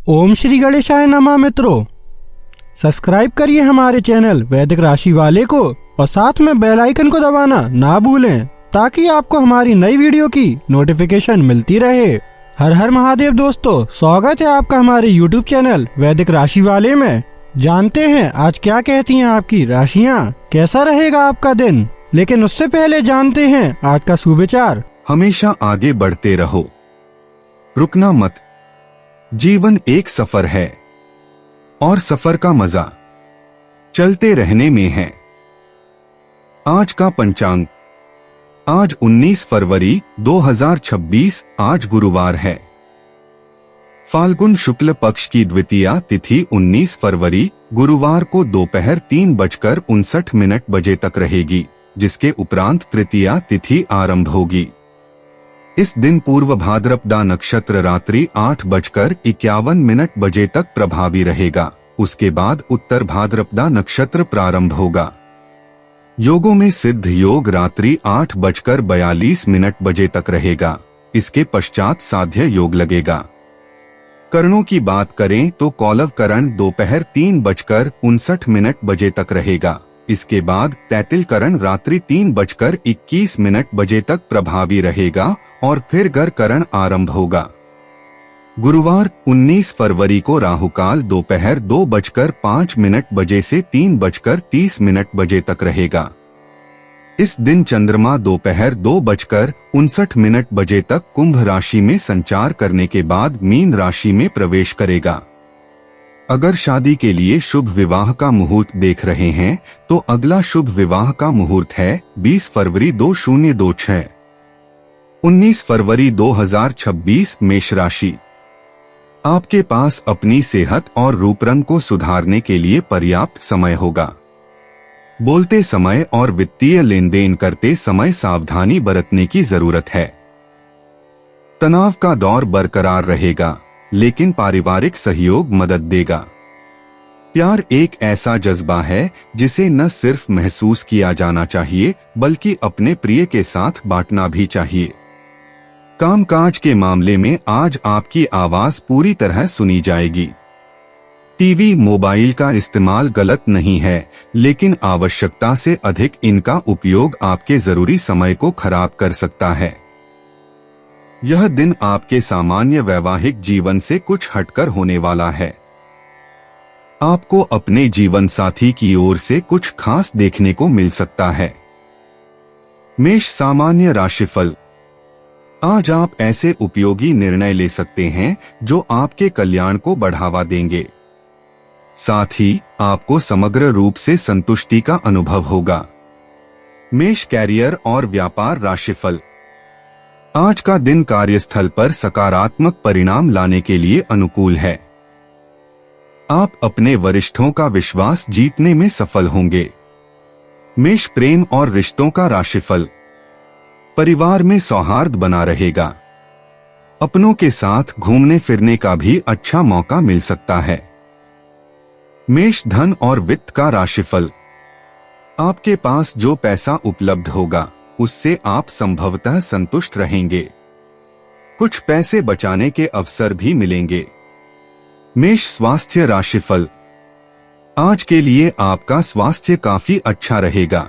ओम श्री गणेशाय नमः। मित्रों, सब्सक्राइब करिए हमारे चैनल वैदिक राशि वाले को और साथ में बेल आइकन को दबाना ना भूलें ताकि आपको हमारी नई वीडियो की नोटिफिकेशन मिलती रहे। हर हर महादेव दोस्तों, स्वागत है आपका हमारे YouTube चैनल वैदिक राशि वाले में। जानते हैं आज क्या कहती हैं आपकी राशियां, कैसा रहेगा आपका दिन। लेकिन उससे पहले जानते हैं आज का सुविचार। हमेशा आगे बढ़ते रहो, रुकना मत। जीवन एक सफर है और सफर का मजा चलते रहने में है। आज का पंचांग, आज 19 फरवरी 2026, आज गुरुवार है। फाल्गुन शुक्ल पक्ष की द्वितीया तिथि 19 फरवरी गुरुवार को दोपहर 3:59 बजे तक रहेगी, जिसके उपरांत तृतीया तिथि आरंभ होगी। इस दिन पूर्व भाद्रपदा नक्षत्र रात्रि 8:51 बजे तक प्रभावी रहेगा। उसके बाद उत्तर भाद्रपदा नक्षत्र प्रारंभ होगा। योगों में सिद्ध योग रात्रि 8:42 बजे तक रहेगा। इसके पश्चात साध्य योग लगेगा। करणों की बात करें तो कौलव करण दोपहर 3:59 बजे तक रहेगा। इसके बाद तैतिल करण रात्रि 3:21 बजे तक प्रभावी रहेगा और फिर गर करण आरंभ होगा। गुरुवार 19 फरवरी को राहुकाल दोपहर 2:05 बजे से 3:30 बजे तक रहेगा। इस दिन चंद्रमा दोपहर 2:59 बजे तक कुंभ राशि में संचार करने के बाद मीन राशि में प्रवेश करेगा। अगर शादी के लिए शुभ विवाह का मुहूर्त देख रहे हैं तो अगला शुभ विवाह का मुहूर्त है 20 फरवरी 2026। 19 फरवरी 2026 मेष राशि। आपके पास अपनी सेहत और रूप रंग को सुधारने के लिए पर्याप्त समय होगा। बोलते समय और वित्तीय लेन देन करते समय सावधानी बरतने की जरूरत है। तनाव का दौर बरकरार रहेगा, लेकिन पारिवारिक सहयोग मदद देगा। प्यार एक ऐसा जज्बा है जिसे न सिर्फ महसूस किया जाना चाहिए बल्कि अपने प्रिय के साथ बांटना भी चाहिए। कामकाज के मामले में आज आपकी आवाज पूरी तरह सुनी जाएगी। टीवी मोबाइल का इस्तेमाल गलत नहीं है, लेकिन आवश्यकता से अधिक इनका उपयोग आपके जरूरी समय को खराब कर सकता है। यह दिन आपके सामान्य वैवाहिक जीवन से कुछ हटकर होने वाला है। आपको अपने जीवन साथी की ओर से कुछ खास देखने को मिल सकता है। मेष सामान्य राशिफल। आज आप ऐसे उपयोगी निर्णय ले सकते हैं जो आपके कल्याण को बढ़ावा देंगे। साथ ही आपको समग्र रूप से संतुष्टि का अनुभव होगा। मेष कैरियर और व्यापार राशिफल। आज का दिन कार्यस्थल पर सकारात्मक परिणाम लाने के लिए अनुकूल है। आप अपने वरिष्ठों का विश्वास जीतने में सफल होंगे। मेष प्रेम और रिश्तों का राशिफल। परिवार में सौहार्द बना रहेगा। अपनों के साथ घूमने फिरने का भी अच्छा मौका मिल सकता है। मेष धन और वित्त का राशिफल। आपके पास जो पैसा उपलब्ध होगा उससे आप संभवतः संतुष्ट रहेंगे। कुछ पैसे बचाने के अवसर भी मिलेंगे। मेष स्वास्थ्य राशिफल। आज के लिए आपका स्वास्थ्य काफी अच्छा रहेगा।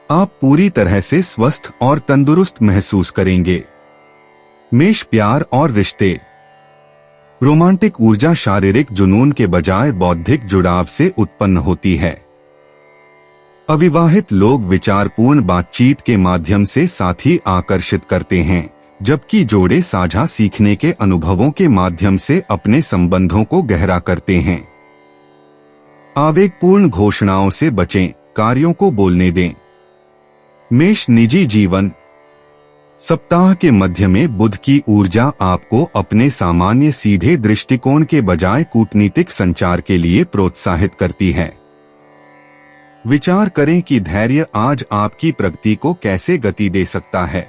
आप पूरी तरह से स्वस्थ और तंदुरुस्त महसूस करेंगे। मेष प्यार और रिश्ते। रोमांटिक ऊर्जा शारीरिक जुनून के बजाय बौद्धिक जुड़ाव से उत्पन्न होती है। अविवाहित लोग विचारपूर्ण बातचीत के माध्यम से साथी आकर्षित करते हैं, जबकि जोड़े साझा सीखने के अनुभवों के माध्यम से अपने संबंधों को गहरा करते हैं। आवेगपूर्ण घोषणाओं से बचें, कार्यों को बोलने दें। मेष निजी जीवन। सप्ताह के मध्य में बुध की ऊर्जा आपको अपने सामान्य सीधे दृष्टिकोण के बजाय कूटनीतिक संचार के लिए प्रोत्साहित करती है। विचार करें कि धैर्य आज आपकी प्रगति को कैसे गति दे सकता है।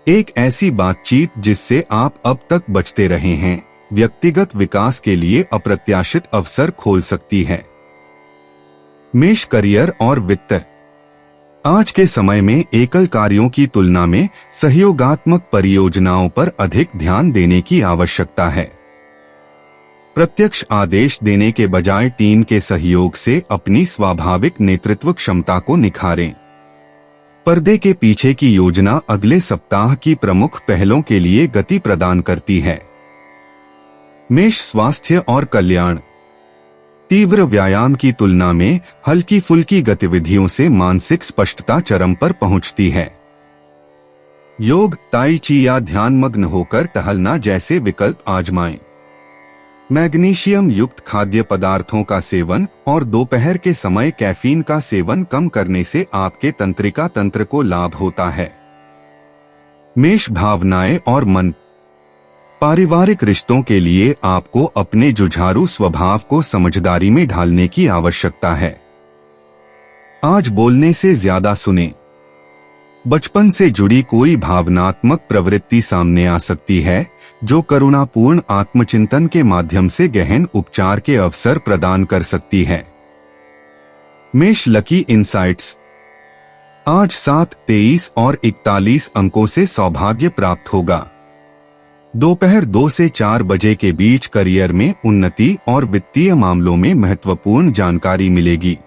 एक ऐसी बातचीत जिससे आप अब तक बचते रहे हैं, व्यक्तिगत विकास के लिए अप्रत्याशित अवसर खोल सकती है। मेष करियर और वित्त। आज के समय में एकल कार्यों की तुलना में सहयोगात्मक परियोजनाओं पर अधिक ध्यान देने की आवश्यकता है। प्रत्यक्ष आदेश देने के बजाय टीम के सहयोग से अपनी स्वाभाविक नेतृत्व क्षमता को निखारें। पर्दे के पीछे की योजना अगले सप्ताह की प्रमुख पहलों के लिए गति प्रदान करती है। मेष स्वास्थ्य और कल्याण। तीव्र व्यायाम की तुलना में हल्की फुल्की गतिविधियों से मानसिक स्पष्टता चरम पर पहुंचती है। योग, ताई ची या ध्यानमग्न होकर टहलना जैसे विकल्प आजमाएं। मैग्नीशियम युक्त खाद्य पदार्थों का सेवन और दोपहर के समय कैफीन का सेवन कम करने से आपके तंत्रिका तंत्र को लाभ होता है। मेष भावनाएं और मन। पारिवारिक रिश्तों के लिए आपको अपने जुझारू स्वभाव को समझदारी में ढालने की आवश्यकता है। आज बोलने से ज्यादा सुनें। बचपन से जुड़ी कोई भावनात्मक प्रवृत्ति सामने आ सकती है जो करुणापूर्ण आत्मचिंतन के माध्यम से गहन उपचार के अवसर प्रदान कर सकती है। मेष लकी इंसाइट्स। आज 7, 23 और 41 अंकों से सौभाग्य प्राप्त होगा। दोपहर 2 से 4 बजे के बीच करियर में उन्नति और वित्तीय मामलों में महत्वपूर्ण जानकारी मिलेगी।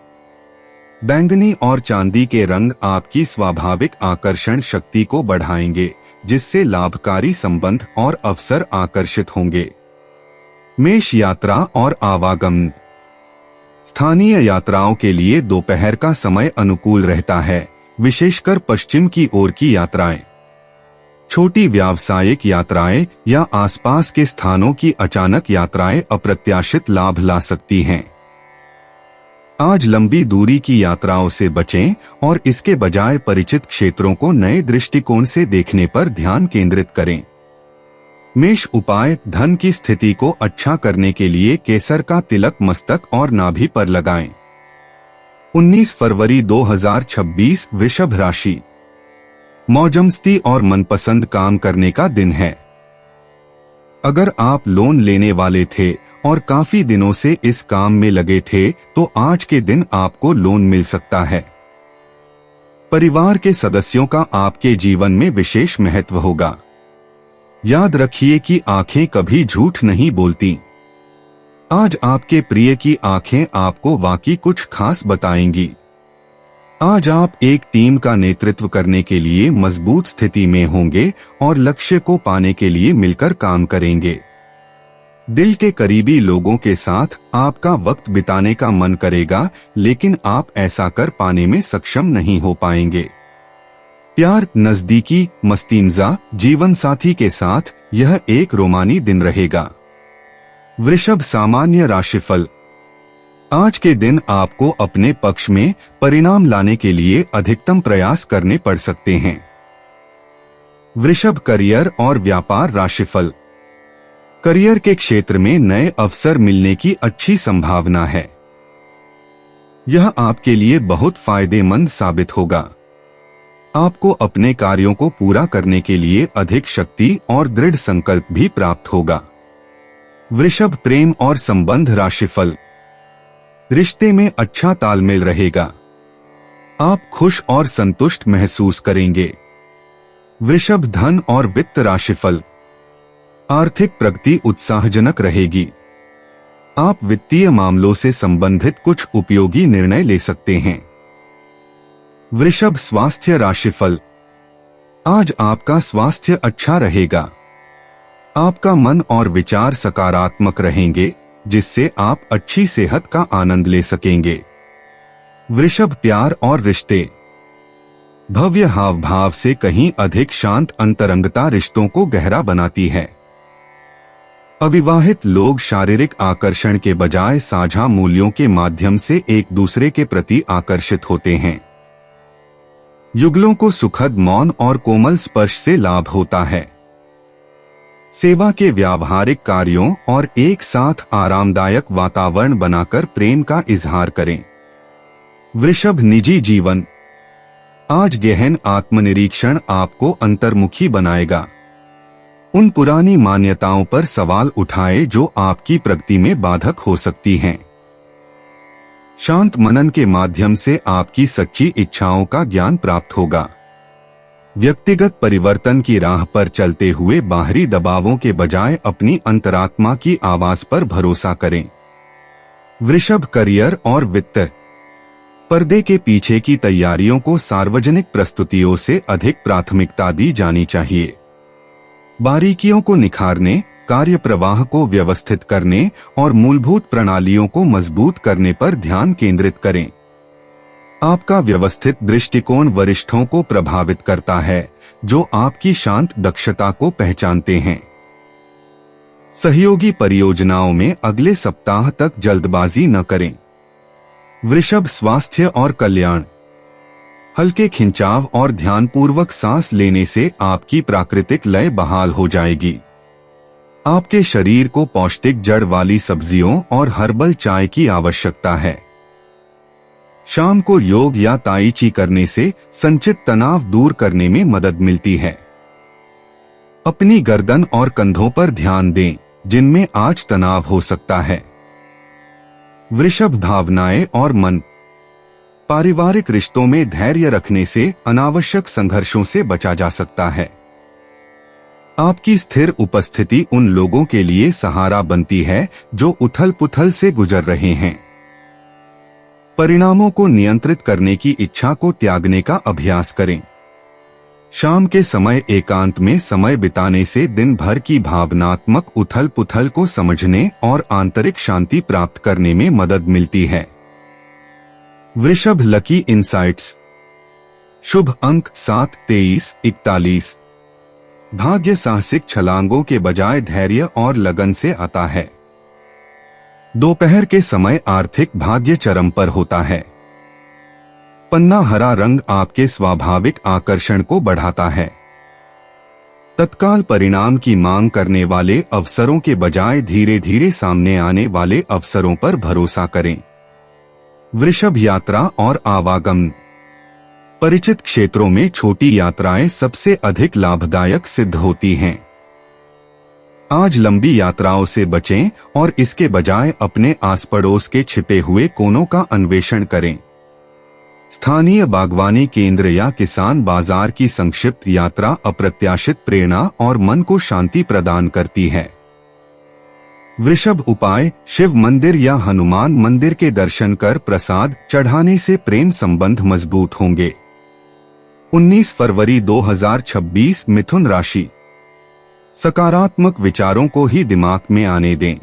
बैंगनी और चांदी के रंग आपकी स्वाभाविक आकर्षण शक्ति को बढ़ाएंगे, जिससे लाभकारी संबंध और अवसर आकर्षित होंगे। मेष यात्रा और आवागमन। स्थानीय यात्राओं के लिए दोपहर का समय अनुकूल रहता है, विशेषकर पश्चिम की ओर की यात्राएं। छोटी व्यावसायिक यात्राएं या आसपास के स्थानों की अचानक यात्राएं अप्रत्याशित लाभ ला सकती हैं। आज लंबी दूरी की यात्राओं से बचें और इसके बजाय परिचित क्षेत्रों को नए दृष्टिकोण से देखने पर ध्यान केंद्रित करें। मेष उपाय। धन की स्थिति को अच्छा करने के लिए केसर का तिलक मस्तक और नाभि पर लगाएं। 19 फरवरी 2026 वृषभ राशि। मौजमस्ती और मनपसंद काम करने का दिन है। अगर आप लोन लेने वाले थे और काफी दिनों से इस काम में लगे थे तो आज के दिन आपको लोन मिल सकता है। परिवार के सदस्यों का आपके जीवन में विशेष महत्व होगा। याद रखिए कि आंखें कभी झूठ नहीं बोलती। आज आपके प्रिय की आंखें आपको वाकई कुछ खास बताएंगी। आज आप एक टीम का नेतृत्व करने के लिए मजबूत स्थिति में होंगे और लक्ष्य को पाने के लिए मिलकर काम करेंगे। दिल के करीबी लोगों के साथ आपका वक्त बिताने का मन करेगा, लेकिन आप ऐसा कर पाने में सक्षम नहीं हो पाएंगे। प्यार, नजदीकी, मस्तीमजा जीवन साथी के साथ यह एक रोमानी दिन रहेगा। वृषभ सामान्य राशिफल। आज के दिन आपको अपने पक्ष में परिणाम लाने के लिए अधिकतम प्रयास करने पड़ सकते हैं। वृषभ करियर और व्यापार राशिफल। करियर के क्षेत्र में नए अवसर मिलने की अच्छी संभावना है। यह आपके लिए बहुत फायदेमंद साबित होगा। आपको अपने कार्यों को पूरा करने के लिए अधिक शक्ति और दृढ़ संकल्प भी प्राप्त होगा। वृषभ प्रेम और संबंध राशिफल। रिश्ते में अच्छा तालमेल रहेगा। आप खुश और संतुष्ट महसूस करेंगे। वृषभ धन और वित्त राशिफल। आर्थिक प्रगति उत्साहजनक रहेगी। आप वित्तीय मामलों से संबंधित कुछ उपयोगी निर्णय ले सकते हैं। वृषभ स्वास्थ्य राशिफल। आज आपका स्वास्थ्य अच्छा रहेगा। आपका मन और विचार सकारात्मक रहेंगे, जिससे आप अच्छी सेहत का आनंद ले सकेंगे। वृषभ प्यार और रिश्ते। भव्य हाव भाव से कहीं अधिक शांत अंतरंगता रिश्तों को गहरा बनाती है। अविवाहित लोग शारीरिक आकर्षण के बजाय साझा मूल्यों के माध्यम से एक दूसरे के प्रति आकर्षित होते हैं। युगलों को सुखद मौन और कोमल स्पर्श से लाभ होता है। सेवा के व्यावहारिक कार्यों और एक साथ आरामदायक वातावरण बनाकर प्रेम का इजहार करें। वृषभ निजी जीवन। आज गहन आत्मनिरीक्षण आपको अंतर्मुखी बनाएगा। उन पुरानी मान्यताओं पर सवाल उठाए जो आपकी प्रगति में बाधक हो सकती हैं। शांत मनन के माध्यम से आपकी सच्ची इच्छाओं का ज्ञान प्राप्त होगा। व्यक्तिगत परिवर्तन की राह पर चलते हुए बाहरी दबावों के बजाय अपनी अंतरात्मा की आवाज पर भरोसा करें। वृषभ, करियर और वित्त। पर्दे के पीछे की तैयारियों को सार्वजनिक प्रस्तुतियों से अधिक प्राथमिकता दी जानी चाहिए। बारीकियों को निखारने, कार्य प्रवाह को व्यवस्थित करने और मूलभूत प्रणालियों को मजबूत करने पर ध्यान केंद्रित करें। आपका व्यवस्थित दृष्टिकोण वरिष्ठों को प्रभावित करता है, जो आपकी शांत दक्षता को पहचानते हैं। सहयोगी परियोजनाओं में अगले सप्ताह तक जल्दबाजी न करें। वृषभ, स्वास्थ्य और कल्याण। हल्के खिंचाव और ध्यानपूर्वक सांस लेने से आपकी प्राकृतिक लय बहाल हो जाएगी। आपके शरीर को पौष्टिक जड़ वाली सब्जियों और हर्बल चाय की आवश्यकता है। शाम को योग या ताई ची करने से संचित तनाव दूर करने में मदद मिलती है। अपनी गर्दन और कंधों पर ध्यान दें, जिनमें आज तनाव हो सकता है। वृषभ, भावनाएं और मन। पारिवारिक रिश्तों में धैर्य रखने से अनावश्यक संघर्षों से बचा जा सकता है। आपकी स्थिर उपस्थिति उन लोगों के लिए सहारा बनती है जो उथल-पुथल से गुजर रहे हैं। परिणामों को नियंत्रित करने की इच्छा को त्यागने का अभ्यास करें। शाम के समय एकांत में समय बिताने से दिन भर की भावनात्मक उथल-पुथल को समझने और आंतरिक शांति प्राप्त करने में मदद मिलती है। वृषभ, लकी इनसाइट्स। शुभ अंक 7, 23, 41। भाग्य साहसिक छलांगों के बजाय धैर्य और लगन से आता है। दोपहर के समय आर्थिक भाग्य चरम पर होता है। पन्ना हरा रंग आपके स्वाभाविक आकर्षण को बढ़ाता है। तत्काल परिणाम की मांग करने वाले अवसरों के बजाय धीरे धीरे सामने आने वाले अवसरों पर भरोसा करें। वृषभ, यात्रा और आवागमन। परिचित क्षेत्रों में छोटी यात्राएं सबसे अधिक लाभदायक सिद्ध होती हैं। आज लंबी यात्राओं से बचें और इसके बजाय अपने आस पड़ोस के छिपे हुए कोनों का अन्वेषण करें। स्थानीय बागवानी केंद्र या किसान बाजार की संक्षिप्त यात्रा अप्रत्याशित प्रेरणा और मन को शांति प्रदान करती है। वृषभ, उपाय। शिव मंदिर या हनुमान मंदिर के दर्शन कर प्रसाद चढ़ाने से प्रेम संबंध मजबूत होंगे। 19 फरवरी 2026, मिथुन राशि। सकारात्मक विचारों को ही दिमाग में आने दें।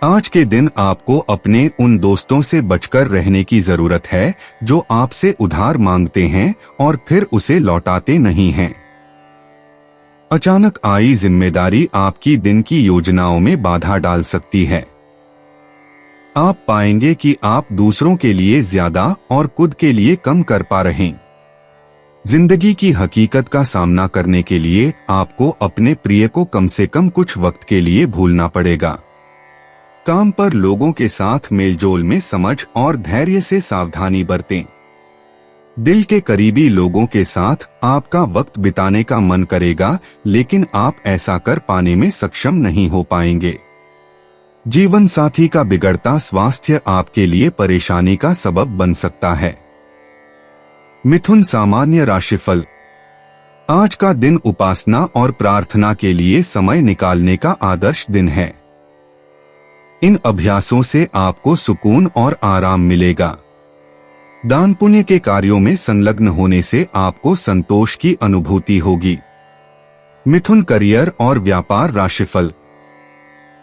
आज के दिन आपको अपने उन दोस्तों से बचकर रहने की जरूरत है जो आपसे उधार मांगते हैं और फिर उसे लौटाते नहीं हैं। अचानक आई जिम्मेदारी आपकी दिन की योजनाओं में बाधा डाल सकती है। आप पाएंगे कि आप दूसरों के लिए ज्यादा और खुद के लिए कम कर पा रहे हैं। जिंदगी की हकीकत का सामना करने के लिए आपको अपने प्रिय को कम से कम कुछ वक्त के लिए भूलना पड़ेगा। काम पर लोगों के साथ मेलजोल में समझ और धैर्य से सावधानी बरतें। दिल के करीबी लोगों के साथ आपका वक्त बिताने का मन करेगा, लेकिन आप ऐसा कर पाने में सक्षम नहीं हो पाएंगे। जीवन साथी का बिगड़ता स्वास्थ्य आपके लिए परेशानी का सबब बन सकता है। मिथुन, सामान्य राशिफल। आज का दिन उपासना और प्रार्थना के लिए समय निकालने का आदर्श दिन है। इन अभ्यासों से आपको सुकून और आराम मिलेगा। दान पुण्य के कार्यों में संलग्न होने से आपको संतोष की अनुभूति होगी। मिथुन, करियर और व्यापार राशिफल।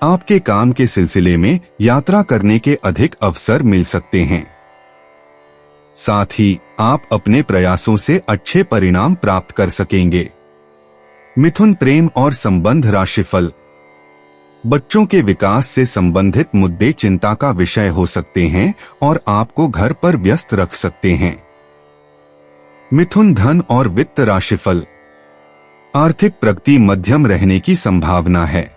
आपके काम के सिलसिले में यात्रा करने के अधिक अवसर मिल सकते हैं। साथ ही आप अपने प्रयासों से अच्छे परिणाम प्राप्त कर सकेंगे। मिथुन, प्रेम और संबंध राशिफल। बच्चों के विकास से संबंधित मुद्दे चिंता का विषय हो सकते हैं और आपको घर पर व्यस्त रख सकते हैं। मिथुन, धन और वित्त राशिफल। आर्थिक प्रगति मध्यम रहने की संभावना है।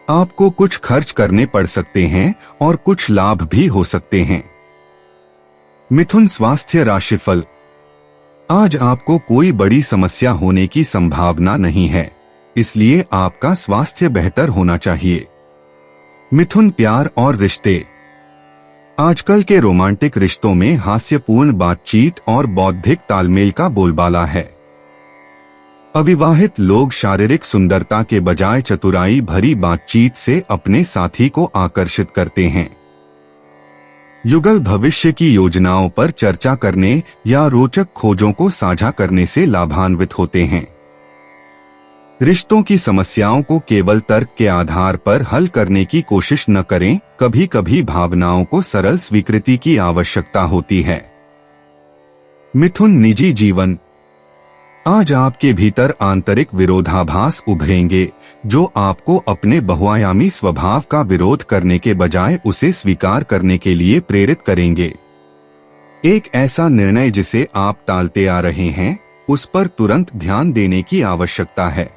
आपको कुछ खर्च करने पड़ सकते हैं और कुछ लाभ भी हो सकते हैं। मिथुन, स्वास्थ्य राशिफल। आज आपको कोई बड़ी समस्या होने की संभावना नहीं है, इसलिए आपका स्वास्थ्य बेहतर होना चाहिए। मिथुन, प्यार और रिश्ते। आजकल के रोमांटिक रिश्तों में हास्यपूर्ण बातचीत और बौद्धिक तालमेल का बोलबाला है। अविवाहित लोग शारीरिक सुंदरता के बजाय चतुराई भरी बातचीत से अपने साथी को आकर्षित करते हैं। युगल भविष्य की योजनाओं पर चर्चा करने या रोचक खोजों को साझा करने से लाभान्वित होते हैं। रिश्तों की समस्याओं को केवल तर्क के आधार पर हल करने की कोशिश न करें, कभी कभी भावनाओं को सरल स्वीकृति की आवश्यकता होती है। मिथुन निजी जीवन। आज आपके भीतर आंतरिक विरोधाभास उभरेंगे जो आपको अपने बहुआयामी स्वभाव का विरोध करने के बजाय उसे स्वीकार करने के लिए प्रेरित करेंगे। एक ऐसा निर्णय जिसे आप टालते आ रहे हैं, उस पर तुरंत ध्यान देने की आवश्यकता है।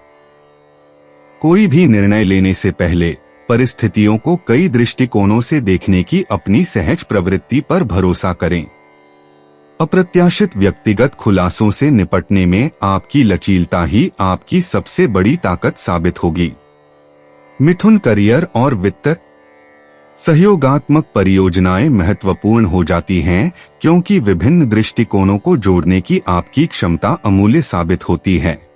कोई भी निर्णय लेने से पहले परिस्थितियों को कई दृष्टिकोणों से देखने की अपनी सहज प्रवृत्ति पर भरोसा करें। अप्रत्याशित व्यक्तिगत खुलासों से निपटने में आपकी लचीलता ही आपकी सबसे बड़ी ताकत साबित होगी। मिथुन करियर और वित्त। सहयोगात्मक परियोजनाएं महत्वपूर्ण हो जाती हैं क्योंकि विभिन्न दृष्टिकोणों को जोड़ने की आपकी क्षमता अमूल्य साबित होती है।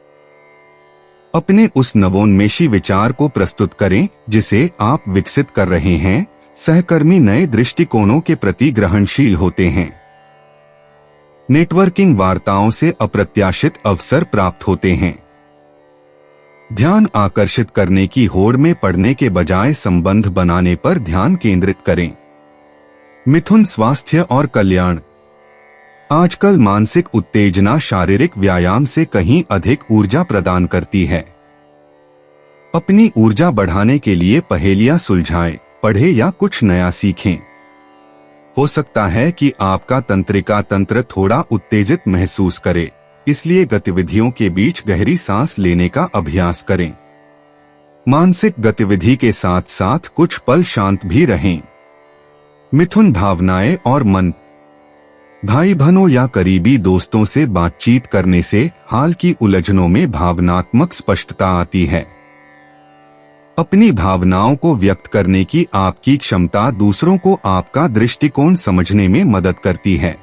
अपने उस नवोन्मेषी विचार को प्रस्तुत करें जिसे आप विकसित कर रहे हैं। सहकर्मी नए दृष्टिकोणों के प्रति ग्रहणशील होते हैं। नेटवर्किंग वार्ताओं से अप्रत्याशित अवसर प्राप्त होते हैं। ध्यान आकर्षित करने की होड़ में पड़ने के बजाय संबंध बनाने पर ध्यान केंद्रित करें। मिथुन स्वास्थ्य और कल्याण। आजकल मानसिक उत्तेजना शारीरिक व्यायाम से कहीं अधिक ऊर्जा प्रदान करती है। अपनी ऊर्जा बढ़ाने के लिए पहेलियां सुलझाएं, पढ़ें या कुछ नया सीखें। हो सकता है कि आपका तंत्रिका तंत्र थोड़ा उत्तेजित महसूस करे, इसलिए गतिविधियों के बीच गहरी सांस लेने का अभ्यास करें। मानसिक गतिविधि के साथ साथ कुछ पल शांत भी रहें। मिथुन भावनाएं और मन। भाई बहनों या करीबी दोस्तों से बातचीत करने से हाल की उलझनों में भावनात्मक स्पष्टता आती है। अपनी भावनाओं को व्यक्त करने की आपकी क्षमता दूसरों को आपका दृष्टिकोण समझने में मदद करती है।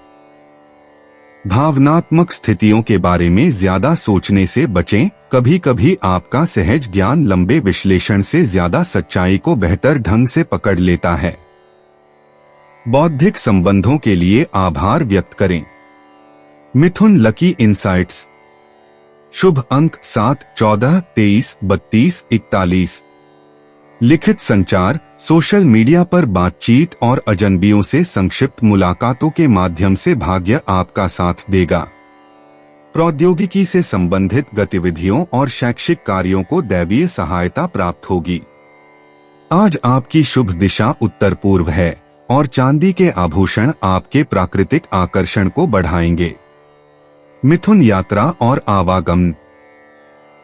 भावनात्मक स्थितियों के बारे में ज्यादा सोचने से बचें। कभी कभी आपका सहज ज्ञान लंबे विश्लेषण से ज्यादा सच्चाई को बेहतर ढंग से पकड़ लेता है। बौद्धिक संबंधों के लिए आभार व्यक्त करें। मिथुन लकी इनसाइट्स। शुभ अंक 7, 14, 23, 32, 41। लिखित संचार, सोशल मीडिया पर बातचीत और अजनबियों से संक्षिप्त मुलाकातों के माध्यम से भाग्य आपका साथ देगा। प्रौद्योगिकी से संबंधित गतिविधियों और शैक्षिक कार्यों को दैवीय सहायता प्राप्त होगी। आज आपकी शुभ दिशा उत्तर पूर्व है और चांदी के आभूषण आपके प्राकृतिक आकर्षण को बढ़ाएंगे। मिथुन यात्रा और आवागमन।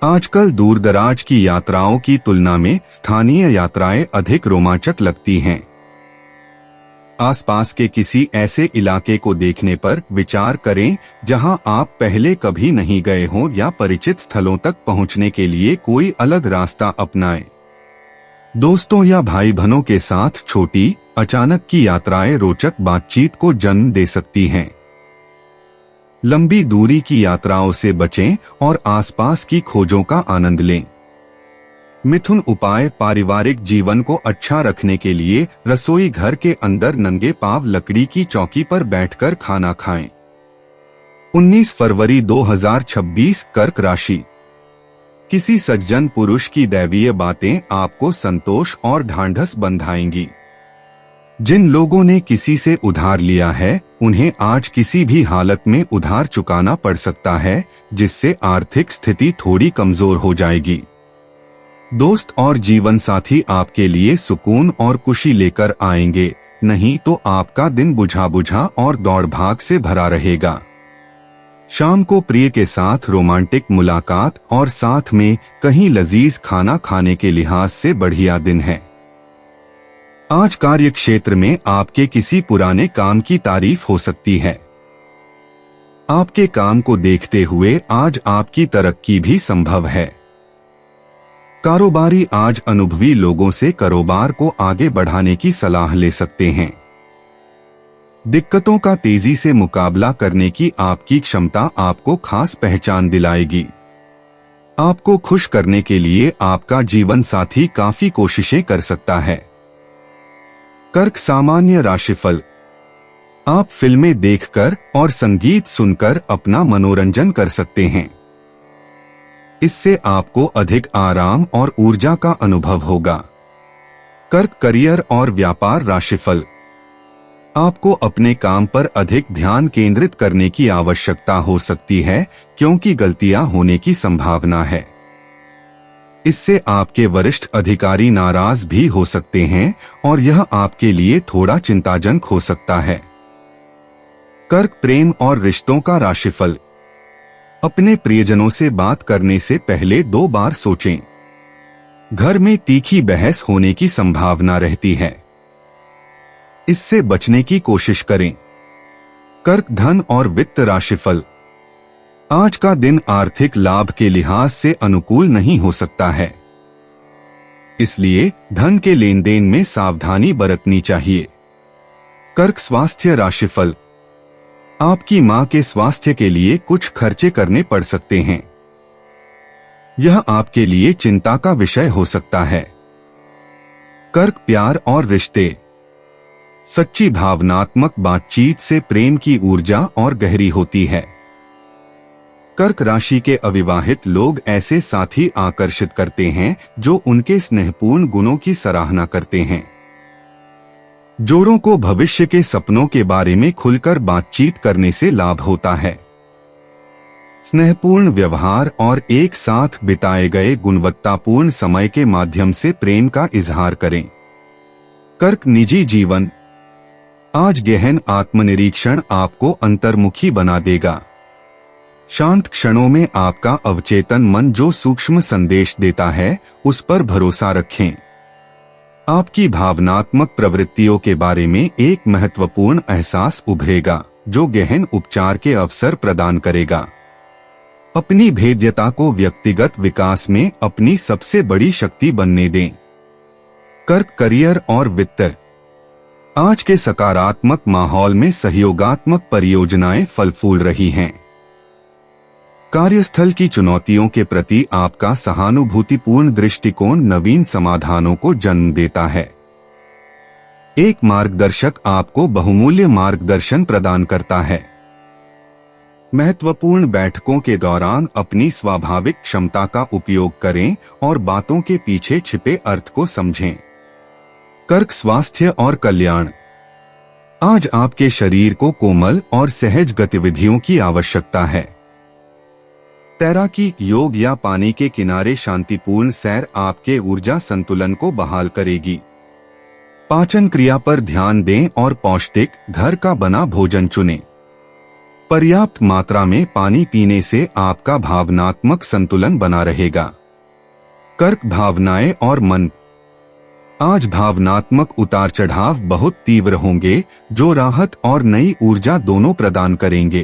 आजकल दूरदराज की यात्राओं की तुलना में स्थानीय यात्राएं अधिक रोमांचक लगती हैं। आसपास के किसी ऐसे इलाके को देखने पर विचार करें जहां आप पहले कभी नहीं गए हों या परिचित स्थलों तक पहुंचने के लिए कोई अलग रास्ता अपनाएं। दोस्तों या भाई बहनों के साथ छोटी अचानक की यात्राएं रोचक बातचीत को जन्म दे सकती हैं। लंबी दूरी की यात्राओं से बचें और आसपास की खोजों का आनंद लें। मिथुन उपाय। पारिवारिक जीवन को अच्छा रखने के लिए रसोई घर के अंदर नंगे पांव लकड़ी की चौकी पर बैठकर खाना खाएं। 19 फरवरी 2026। कर्क राशि। किसी सज्जन पुरुष की दैवीय बातें आपको संतोष और ढांढस बंधाएंगी। जिन लोगों ने किसी से उधार लिया है उन्हें आज किसी भी हालत में उधार चुकाना पड़ सकता है, जिससे आर्थिक स्थिति थोड़ी कमजोर हो जाएगी। दोस्त और जीवन साथी आपके लिए सुकून और खुशी लेकर आएंगे, नहीं तो आपका दिन बुझा बुझा और दौड़ भाग से भरा रहेगा। शाम को प्रिय के साथ रोमांटिक मुलाकात और साथ में कहीं लजीज खाना खाने के लिहाज से बढ़िया दिन है। आज कार्य क्षेत्र में आपके किसी पुराने काम की तारीफ हो सकती है। आपके काम को देखते हुए आज आपकी तरक्की भी संभव है। कारोबारी आज अनुभवी लोगों से कारोबार को आगे बढ़ाने की सलाह ले सकते हैं। दिक्कतों का तेजी से मुकाबला करने की आपकी क्षमता आपको खास पहचान दिलाएगी। आपको खुश करने के लिए आपका जीवन साथी काफी कोशिशें कर सकता है। कर्क सामान्य राशिफल। आप फिल्में देखकर और संगीत सुनकर अपना मनोरंजन कर सकते हैं। इससे आपको अधिक आराम और ऊर्जा का अनुभव होगा। कर्क करियर और व्यापार राशिफल। आपको अपने काम पर अधिक ध्यान केंद्रित करने की आवश्यकता हो सकती है क्योंकि गलतियां होने की संभावना है। इससे आपके वरिष्ठ अधिकारी नाराज भी हो सकते हैं और यह आपके लिए थोड़ा चिंताजनक हो सकता है। कर्क प्रेम और रिश्तों का राशिफल। अपने प्रियजनों से बात करने से पहले 2 बार सोचें। घर में तीखी बहस होने की संभावना रहती है, इससे बचने की कोशिश करें। कर्क धन और वित्त राशिफल। आज का दिन आर्थिक लाभ के लिहाज से अनुकूल नहीं हो सकता है, इसलिए धन के लेन देन में सावधानी बरतनी चाहिए। कर्क स्वास्थ्य राशिफल। आपकी मां के स्वास्थ्य के लिए कुछ खर्चे करने पड़ सकते हैं। यह आपके लिए चिंता का विषय हो सकता है। कर्क प्यार और रिश्ते। सच्ची भावनात्मक बातचीत से प्रेम की ऊर्जा और गहरी होती है। कर्क राशि के अविवाहित लोग ऐसे साथी आकर्षित करते हैं जो उनके स्नेहपूर्ण गुणों की सराहना करते हैं। जोड़ों को भविष्य के सपनों के बारे में खुलकर बातचीत करने से लाभ होता है। स्नेहपूर्ण व्यवहार और एक साथ बिताए गए गुणवत्तापूर्ण समय के माध्यम से प्रेम का इजहार करें। कर्क निजी जीवन। आज गहन आत्मनिरीक्षण आपको अंतर्मुखी बना देगा। शांत क्षणों में आपका अवचेतन मन जो सूक्ष्म संदेश देता है उस पर भरोसा रखें। आपकी भावनात्मक प्रवृत्तियों के बारे में एक महत्वपूर्ण एहसास उभरेगा जो गहन उपचार के अवसर प्रदान करेगा। अपनी भेद्यता को व्यक्तिगत विकास में अपनी सबसे बड़ी शक्ति बनने दें। कर्क करियर और वित्त। आज के सकारात्मक माहौल में सहयोगात्मक परियोजनाएं फल फूल रही हैं। कार्यस्थल की चुनौतियों के प्रति आपका सहानुभूतिपूर्ण दृष्टिकोण नवीन समाधानों को जन्म देता है। एक मार्गदर्शक आपको बहुमूल्य मार्गदर्शन प्रदान करता है। महत्वपूर्ण बैठकों के दौरान अपनी स्वाभाविक क्षमता का उपयोग करें और बातों के पीछे छिपे अर्थ को समझें। कर्क स्वास्थ्य और कल्याण। आज आपके शरीर को कोमल और सहज गतिविधियों की आवश्यकता है। तैराकी, योग या पानी के किनारे शांतिपूर्ण सैर आपके ऊर्जा संतुलन को बहाल करेगी। पाचन क्रिया पर ध्यान दें और पौष्टिक घर का बना भोजन चुनें। पर्याप्त मात्रा में पानी पीने से आपका भावनात्मक संतुलन बना रहेगा। कर्क भावनाएं और मन। आज भावनात्मक उतार चढ़ाव बहुत तीव्र होंगे जो राहत और नई ऊर्जा दोनों प्रदान करेंगे।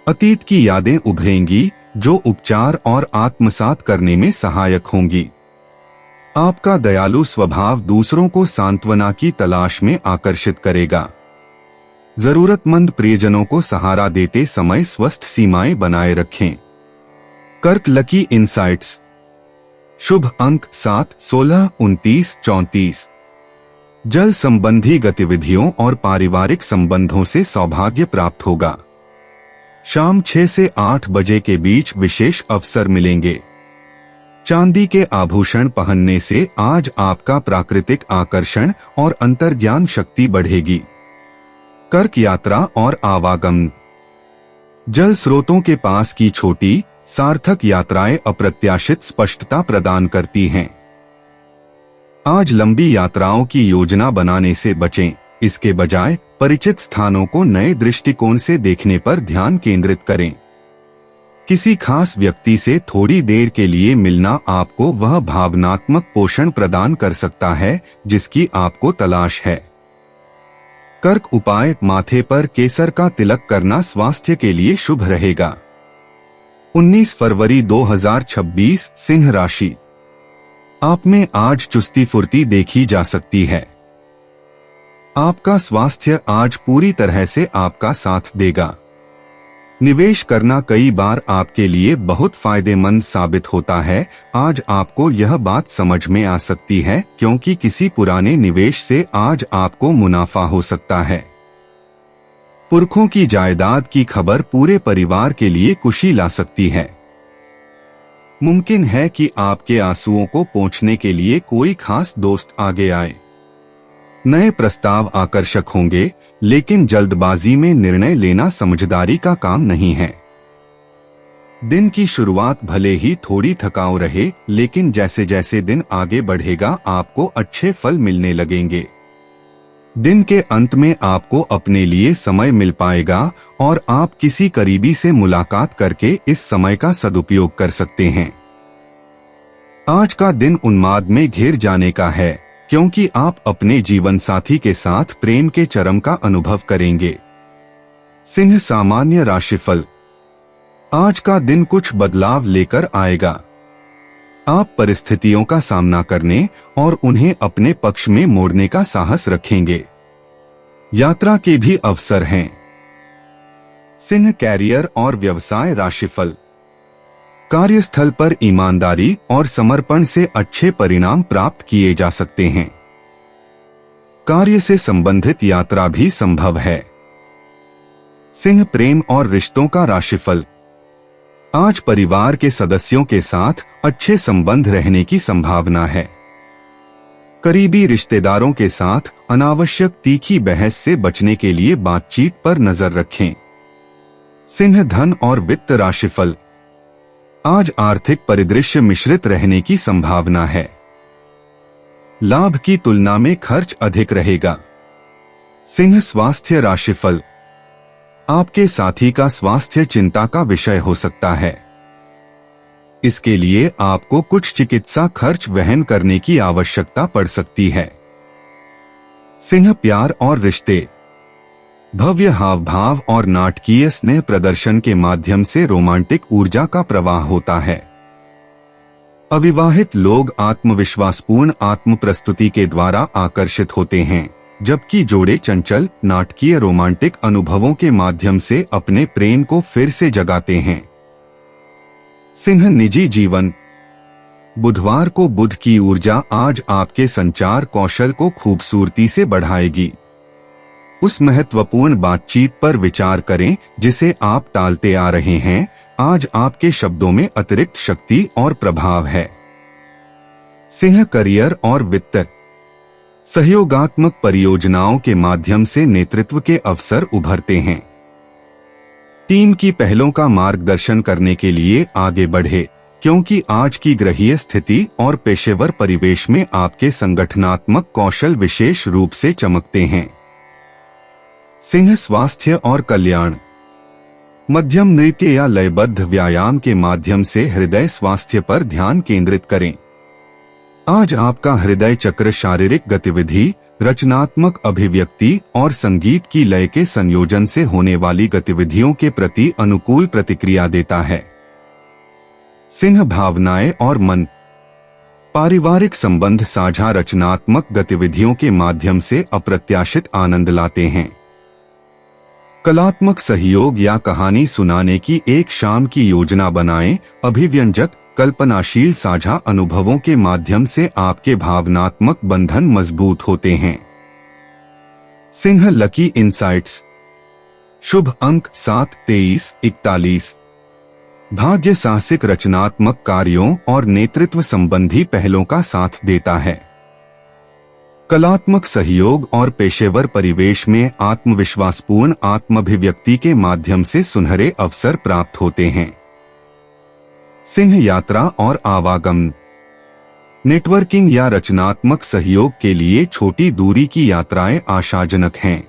अतीत की यादें उभरेंगी जो उपचार और आत्मसात करने में सहायक होंगी। आपका दयालु स्वभाव दूसरों को सांत्वना की तलाश में आकर्षित करेगा। जरूरतमंद प्रियजनों को सहारा देते समय स्वस्थ सीमाएं बनाए रखें। कर्क लकी इनसाइट्स। शुभ अंक 7, 16, 29, 34। जल संबंधी गतिविधियों और पारिवारिक संबंधों से सौभाग्य प्राप्त होगा। शाम 6 से 8 बजे के बीच विशेष अवसर मिलेंगे। चांदी के आभूषण पहनने से आज आपका प्राकृतिक आकर्षण और अंतर्ज्ञान शक्ति बढ़ेगी। कर्क यात्रा और आवागमन। जल स्रोतों के पास की छोटी सार्थक यात्राएं अप्रत्याशित स्पष्टता प्रदान करती हैं। आज लंबी यात्राओं की योजना बनाने से बचें, इसके बजाय परिचित स्थानों को नए दृष्टिकोण से देखने पर ध्यान केंद्रित करें। किसी खास व्यक्ति से थोड़ी देर के लिए मिलना आपको वह भावनात्मक पोषण प्रदान कर सकता है जिसकी आपको तलाश है। कर्क उपाय। माथे पर केसर का तिलक करना स्वास्थ्य के लिए शुभ रहेगा। 19 फरवरी 2026 सिंह राशि। आप में आज चुस्ती फुर्ती देखी जा सकती है। आपका स्वास्थ्य आज पूरी तरह से आपका साथ देगा। निवेश करना कई बार आपके लिए बहुत फायदेमंद साबित होता है। आज आपको यह बात समझ में आ सकती है क्योंकि किसी पुराने निवेश से आज आपको मुनाफा हो सकता है। पुरखों की जायदाद की खबर पूरे परिवार के लिए खुशी ला सकती है। मुमकिन है कि आपके आंसुओं को पोंछने के लिए कोई खास दोस्त आगे आए। नए प्रस्ताव आकर्षक होंगे, लेकिन जल्दबाजी में निर्णय लेना समझदारी का काम नहीं है। दिन की शुरुआत भले ही थोड़ी थकाऊ रहे, लेकिन जैसे जैसे दिन आगे बढ़ेगा आपको अच्छे फल मिलने लगेंगे। दिन के अंत में आपको अपने लिए समय मिल पाएगा और आप किसी करीबी से मुलाकात करके इस समय का सदुपयोग कर सकते हैं। आज का दिन उन्माद में घिर जाने का है क्योंकि आप अपने जीवन साथी के साथ प्रेम के चरम का अनुभव करेंगे। सिंह सामान्य राशिफल। आज का दिन कुछ बदलाव लेकर आएगा। आप परिस्थितियों का सामना करने और उन्हें अपने पक्ष में मोड़ने का साहस रखेंगे। यात्रा के भी अवसर हैं। सिंह कैरियर और व्यवसाय राशिफल। कार्यस्थल पर ईमानदारी और समर्पण से अच्छे परिणाम प्राप्त किए जा सकते हैं। कार्य से संबंधित यात्रा भी संभव है। सिंह प्रेम और रिश्तों का राशिफल। आज परिवार के सदस्यों के साथ अच्छे संबंध रहने की संभावना है। करीबी रिश्तेदारों के साथ अनावश्यक तीखी बहस से बचने के लिए बातचीत पर नजर रखें। सिंह धन और वित्त राशिफल। आज आर्थिक परिदृश्य मिश्रित रहने की संभावना है। लाभ की तुलना में खर्च अधिक रहेगा। सिंह स्वास्थ्य राशिफल। आपके साथी का स्वास्थ्य चिंता का विषय हो सकता है। इसके लिए आपको कुछ चिकित्सा खर्च वहन करने की आवश्यकता पड़ सकती है। सिंह प्यार और रिश्ते। भव्य हाव भाव और नाटकीय स्नेह प्रदर्शन के माध्यम से रोमांटिक ऊर्जा का प्रवाह होता है। अविवाहित लोग आत्मविश्वासपूर्ण आत्म प्रस्तुति के द्वारा आकर्षित होते हैं, जबकि जोड़े चंचल नाटकीय रोमांटिक अनुभवों के माध्यम से अपने प्रेम को फिर से जगाते हैं। सिंह निजी जीवन। बुधवार को बुध की ऊर्जा आज आपके संचार कौशल को खूबसूरती से बढ़ाएगी। उस महत्वपूर्ण बातचीत पर विचार करें जिसे आप टालते आ रहे हैं। आज आपके शब्दों में अतिरिक्त शक्ति और प्रभाव है। सिंह करियर और वित्त। सहयोगात्मक परियोजनाओं के माध्यम से नेतृत्व के अवसर उभरते हैं। टीम की पहलों का मार्गदर्शन करने के लिए आगे बढ़े, क्योंकि आज की ग्रहीय स्थिति और पेशेवर परिवेश में आपके संगठनात्मक कौशल विशेष रूप से चमकते हैं। सिंह स्वास्थ्य और कल्याण। मध्यम नृत्य या लयबद्ध व्यायाम के माध्यम से हृदय स्वास्थ्य पर ध्यान केंद्रित करें। आज आपका हृदय चक्र शारीरिक गतिविधि, रचनात्मक अभिव्यक्ति और संगीत की लय के संयोजन से होने वाली गतिविधियों के प्रति अनुकूल प्रतिक्रिया देता है। सिंह भावनाएं और मन। पारिवारिक संबंध साझा रचनात्मक गतिविधियों के माध्यम से अप्रत्याशित आनंद लाते हैं। कलात्मक सहयोग या कहानी सुनाने की एक शाम की योजना बनाएं। अभिव्यंजक कल्पनाशील साझा अनुभवों के माध्यम से आपके भावनात्मक बंधन मजबूत होते हैं। Singh lucky insights. शुभ अंक 7, 23, 41। भाग्य साहसिक रचनात्मक कार्यों और नेतृत्व संबंधी पहलों का साथ देता है। कलात्मक सहयोग और पेशेवर परिवेश में आत्मविश्वासपूर्ण आत्माभिव्यक्ति के माध्यम से सुनहरे अवसर प्राप्त होते हैं। सिंह यात्रा और आवागमन। नेटवर्किंग या रचनात्मक सहयोग के लिए छोटी दूरी की यात्राएं आशाजनक हैं।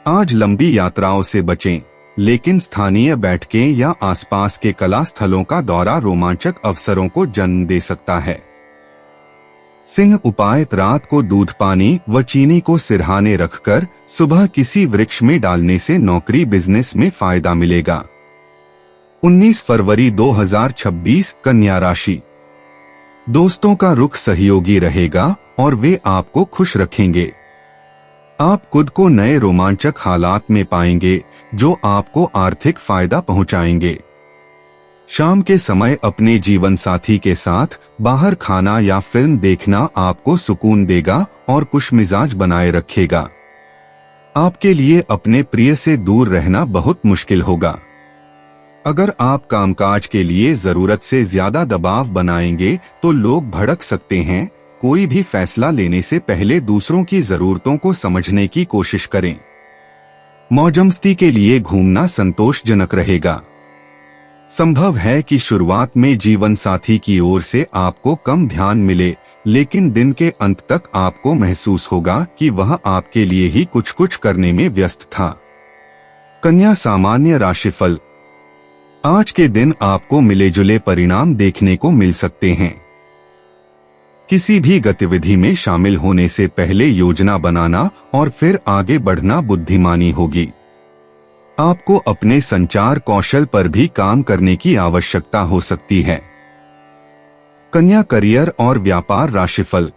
आज लंबी यात्राओं से बचें, लेकिन स्थानीय बैठकें या आसपास के कला स्थलों का दौरा रोमांचक अवसरों को जन्म दे सकता है। सिंह उपाय। रात को दूध पानी व चीनी को सिरहाने रखकर सुबह किसी वृक्ष में डालने से नौकरी बिजनेस में फायदा मिलेगा। 19 फरवरी 2026 कन्या राशि। दोस्तों का रुख सहयोगी रहेगा और वे आपको खुश रखेंगे। आप खुद को नए रोमांचक हालात में पाएंगे जो आपको आर्थिक फायदा पहुंचाएंगे। शाम के समय अपने जीवन साथी के साथ बाहर खाना या फिल्म देखना आपको सुकून देगा और खुशमिजाज बनाए रखेगा। आपके लिए अपने प्रिय से दूर रहना बहुत मुश्किल होगा। अगर आप कामकाज के लिए जरूरत से ज्यादा दबाव बनाएंगे तो लोग भड़क सकते हैं। कोई भी फैसला लेने से पहले दूसरों की जरूरतों को समझने की कोशिश करें। मौजमस्ती के लिए घूमना संतोषजनक रहेगा। संभव है कि शुरुआत में जीवन साथी की ओर से आपको कम ध्यान मिले, लेकिन दिन के अंत तक आपको महसूस होगा कि वह आपके लिए ही कुछ कुछ करने में व्यस्त था। कन्या सामान्य राशिफल। आज के दिन आपको मिले जुले परिणाम देखने को मिल सकते हैं। किसी भी गतिविधि में शामिल होने से पहले योजना बनाना और फिर आगे बढ़ना बुद्धिमानी होगी। आपको अपने संचार कौशल पर भी काम करने की आवश्यकता हो सकती है। कन्या करियर और व्यापार राशिफल।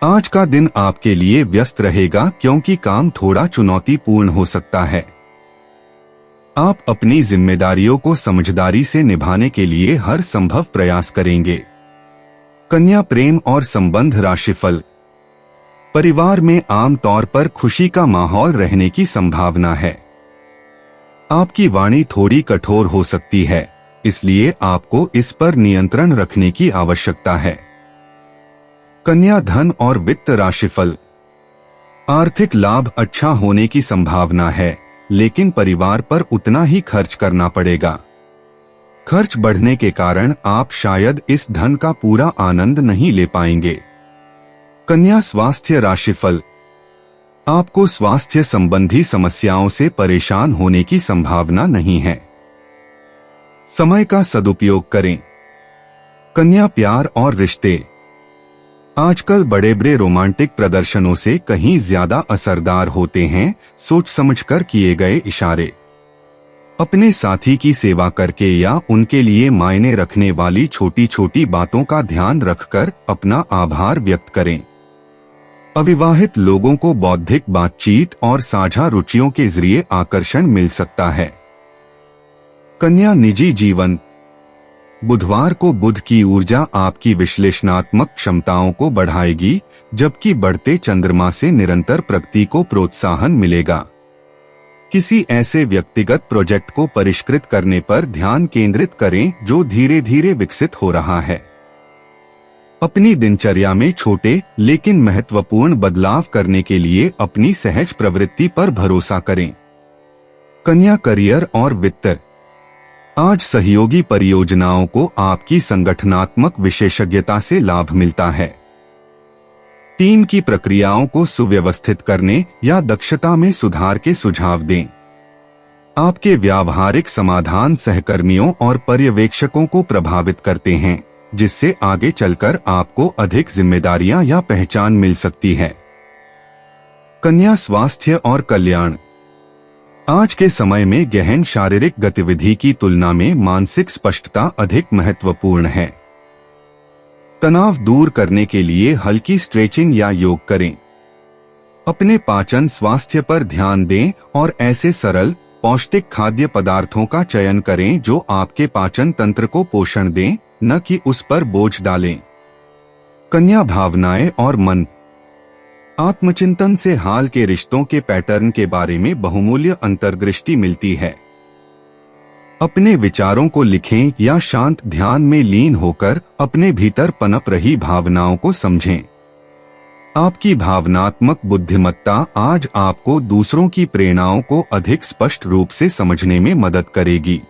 आज का दिन आपके लिए व्यस्त रहेगा क्योंकि काम थोड़ा चुनौतीपूर्ण हो सकता है। आप अपनी जिम्मेदारियों को समझदारी से निभाने के लिए हर संभव प्रयास करेंगे। कन्या प्रेम और संबंध राशिफल। परिवार में आम तौर पर खुशी का माहौल रहने की संभावना है। आपकी वाणी थोड़ी कठोर हो सकती है, इसलिए आपको इस पर नियंत्रण रखने की आवश्यकता है। कन्या धन और वित्त राशिफल। आर्थिक लाभ अच्छा होने की संभावना है, लेकिन परिवार पर उतना ही खर्च करना पड़ेगा। खर्च बढ़ने के कारण आप शायद इस धन का पूरा आनंद नहीं ले पाएंगे। कन्या स्वास्थ्य राशिफल। आपको स्वास्थ्य संबंधी समस्याओं से परेशान होने की संभावना नहीं है। समय का सदुपयोग करें। कन्या प्यार और रिश्ते। आजकल बड़े बड़े रोमांटिक प्रदर्शनों से कहीं ज्यादा असरदार होते हैं सोच समझकर किए गए इशारे। अपने साथी की सेवा करके या उनके लिए मायने रखने वाली छोटी छोटी बातों का ध्यान रखकर अपना आभार व्यक्त करें। अविवाहित लोगों को बौद्धिक बातचीत और साझा रुचियों के जरिए आकर्षण मिल सकता है। कन्या निजी जीवन। बुधवार को बुध की ऊर्जा आपकी विश्लेषणात्मक क्षमताओं को बढ़ाएगी, जबकि बढ़ते चंद्रमा से निरंतर प्रगति को प्रोत्साहन मिलेगा। किसी ऐसे व्यक्तिगत प्रोजेक्ट को परिष्कृत करने पर ध्यान केंद्रित करें जो धीरे धीरे विकसित हो रहा है। अपनी दिनचर्या में छोटे लेकिन महत्वपूर्ण बदलाव करने के लिए अपनी सहज प्रवृत्ति पर भरोसा करें। कन्या करियर और वित्त। आज सहयोगी परियोजनाओं को आपकी संगठनात्मक विशेषज्ञता से लाभ मिलता है। टीम की प्रक्रियाओं को सुव्यवस्थित करने या दक्षता में सुधार के सुझाव दें। आपके व्यावहारिक समाधान सहकर्मियों और पर्यवेक्षकों को प्रभावित करते हैं, जिससे आगे चलकर आपको अधिक जिम्मेदारियां या पहचान मिल सकती है। कन्या स्वास्थ्य और कल्याण। आज के समय में गहन शारीरिक गतिविधि की तुलना में मानसिक स्पष्टता अधिक महत्वपूर्ण है। तनाव दूर करने के लिए हल्की स्ट्रेचिंग या योग करें। अपने पाचन स्वास्थ्य पर ध्यान दें और ऐसे सरल पौष्टिक खाद्य पदार्थों का चयन करें जो आपके पाचन तंत्र को पोषण दें, न कि उस पर बोझ डालें। कन्या भावनाएं और मन। आत्मचिंतन से हाल के रिश्तों के पैटर्न के बारे में बहुमूल्य अंतर्दृष्टि मिलती है। अपने विचारों को लिखें या शांत ध्यान में लीन होकर अपने भीतर पनप रही भावनाओं को समझें। आपकी भावनात्मक बुद्धिमत्ता आज आपको दूसरों की प्रेरणाओं को अधिक स्पष्ट रूप से समझने में मदद करेगी।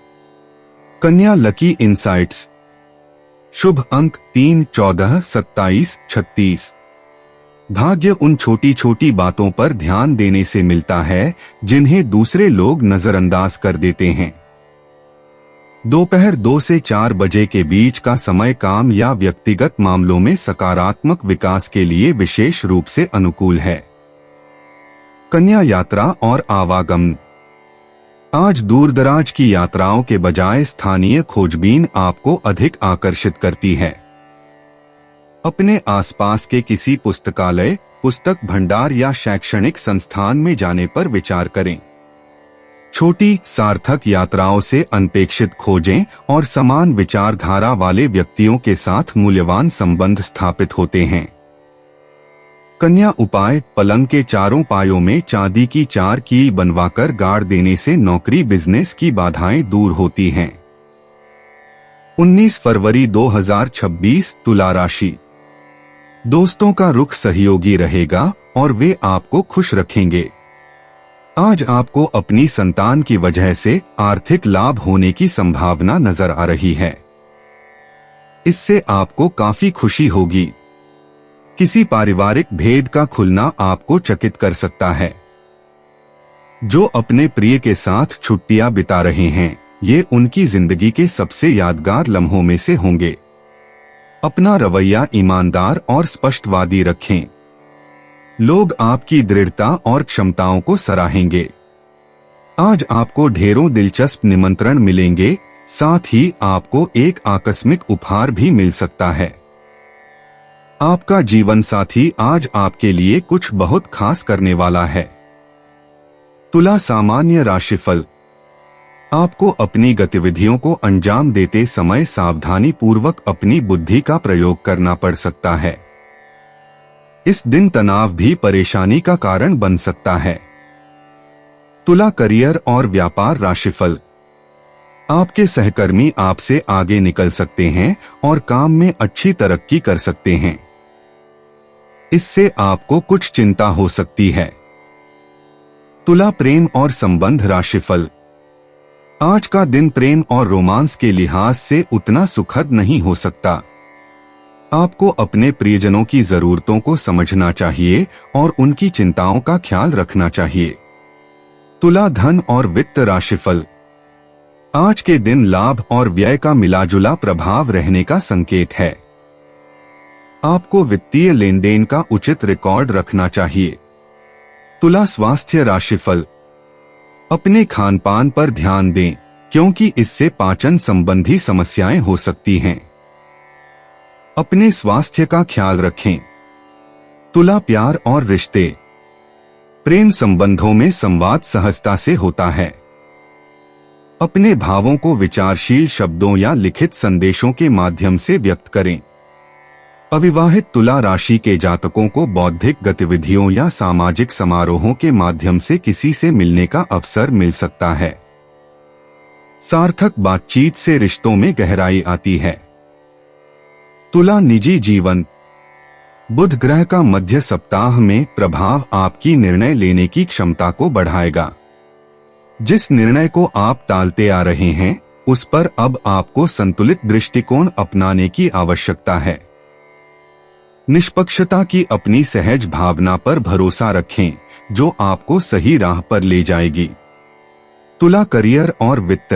कन्या लकी इंसाइट्स। शुभ अंक 3, 14, 27, 36। भाग्य उन छोटी छोटी बातों पर ध्यान देने से मिलता है जिन्हें दूसरे लोग नजरअंदाज कर देते हैं। दोपहर 2 से 4 बजे के बीच का समय काम या व्यक्तिगत मामलों में सकारात्मक विकास के लिए विशेष रूप से अनुकूल है। कन्या यात्रा और आवागमन। आज दूरदराज की यात्राओं के बजाय स्थानीय खोजबीन आपको अधिक आकर्षित करती है। अपने आसपास के किसी पुस्तकालय, पुस्तक भंडार या शैक्षणिक संस्थान में जाने पर विचार करें। छोटी सार्थक यात्राओं से अनपेक्षित खोजें और समान विचारधारा वाले व्यक्तियों के साथ मूल्यवान संबंध स्थापित होते हैं। कन्या उपाय, पलंग के चारों पायों में चांदी की 4 कील बनवाकर गाड़ देने से नौकरी बिजनेस की बाधाएं दूर होती हैं। 19 फरवरी 2026 तुला राशि। दोस्तों का रुख सहयोगी रहेगा और वे आपको खुश रखेंगे। आज आपको अपनी संतान की वजह से आर्थिक लाभ होने की संभावना नजर आ रही है। इससे आपको काफी खुशी होगी। किसी पारिवारिक भेद का खुलना आपको चकित कर सकता है। जो अपने प्रिय के साथ छुट्टियां बिता रहे हैं, ये उनकी जिंदगी के सबसे यादगार लम्हों में से होंगे। अपना रवैया ईमानदार और स्पष्टवादी रखें। लोग आपकी दृढ़ता और क्षमताओं को सराहेंगे। आज आपको ढेरों दिलचस्प निमंत्रण मिलेंगे, साथ ही आपको एक आकस्मिक उपहार भी मिल सकता है। आपका जीवन साथी आज आपके लिए कुछ बहुत खास करने वाला है। तुला सामान्य राशिफल। आपको अपनी गतिविधियों को अंजाम देते समय सावधानी पूर्वक अपनी बुद्धि का प्रयोग करना पड़ सकता है। इस दिन तनाव भी परेशानी का कारण बन सकता है। तुला करियर और व्यापार राशिफल। आपके सहकर्मी आपसे आगे निकल सकते हैं और काम में अच्छी तरक्की कर सकते हैं। इससे आपको कुछ चिंता हो सकती है। तुला प्रेम और संबंध राशिफल। आज का दिन प्रेम और रोमांस के लिहाज से उतना सुखद नहीं हो सकता। आपको अपने प्रियजनों की जरूरतों को समझना चाहिए और उनकी चिंताओं का ख्याल रखना चाहिए। तुला धन और वित्त राशिफल। आज के दिन लाभ और व्यय का मिलाजुला प्रभाव रहने का संकेत है। आपको वित्तीय लेन देन का उचित रिकॉर्ड रखना चाहिए। तुला स्वास्थ्य राशिफल। अपने खान पान पर ध्यान दें, क्योंकि इससे पाचन संबंधी समस्याएं हो सकती हैं। अपने स्वास्थ्य का ख्याल रखें। तुला प्यार और रिश्ते। प्रेम संबंधों में संवाद सहजता से होता है। अपने भावों को विचारशील शब्दों या लिखित संदेशों के माध्यम से व्यक्त करें। अविवाहित तुला राशि के जातकों को बौद्धिक गतिविधियों या सामाजिक समारोहों के माध्यम से किसी से मिलने का अवसर मिल सकता है। सार्थक बातचीत से रिश्तों में गहराई आती है। तुला निजी जीवन। बुध ग्रह का मध्य सप्ताह में प्रभाव आपकी निर्णय लेने की क्षमता को बढ़ाएगा। जिस निर्णय को आप टालते आ रहे हैं, उस पर अब आपको संतुलित दृष्टिकोण अपनाने की आवश्यकता है। निष्पक्षता की अपनी सहज भावना पर भरोसा रखें, जो आपको सही राह पर ले जाएगी। तुला करियर और वित्त।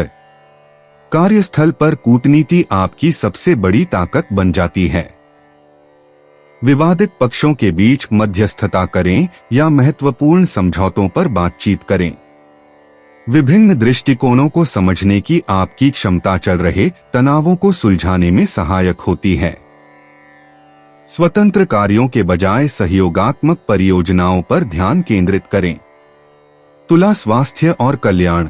कार्यस्थल पर कूटनीति आपकी सबसे बड़ी ताकत बन जाती है। विवादित पक्षों के बीच मध्यस्थता करें या महत्वपूर्ण समझौतों पर बातचीत करें। विभिन्न दृष्टिकोणों को समझने की आपकी क्षमता चल रहे तनावों को सुलझाने में सहायक होती है। स्वतंत्र कार्यों के बजाय सहयोगात्मक परियोजनाओं पर ध्यान केंद्रित करें। तुला स्वास्थ्य और कल्याण।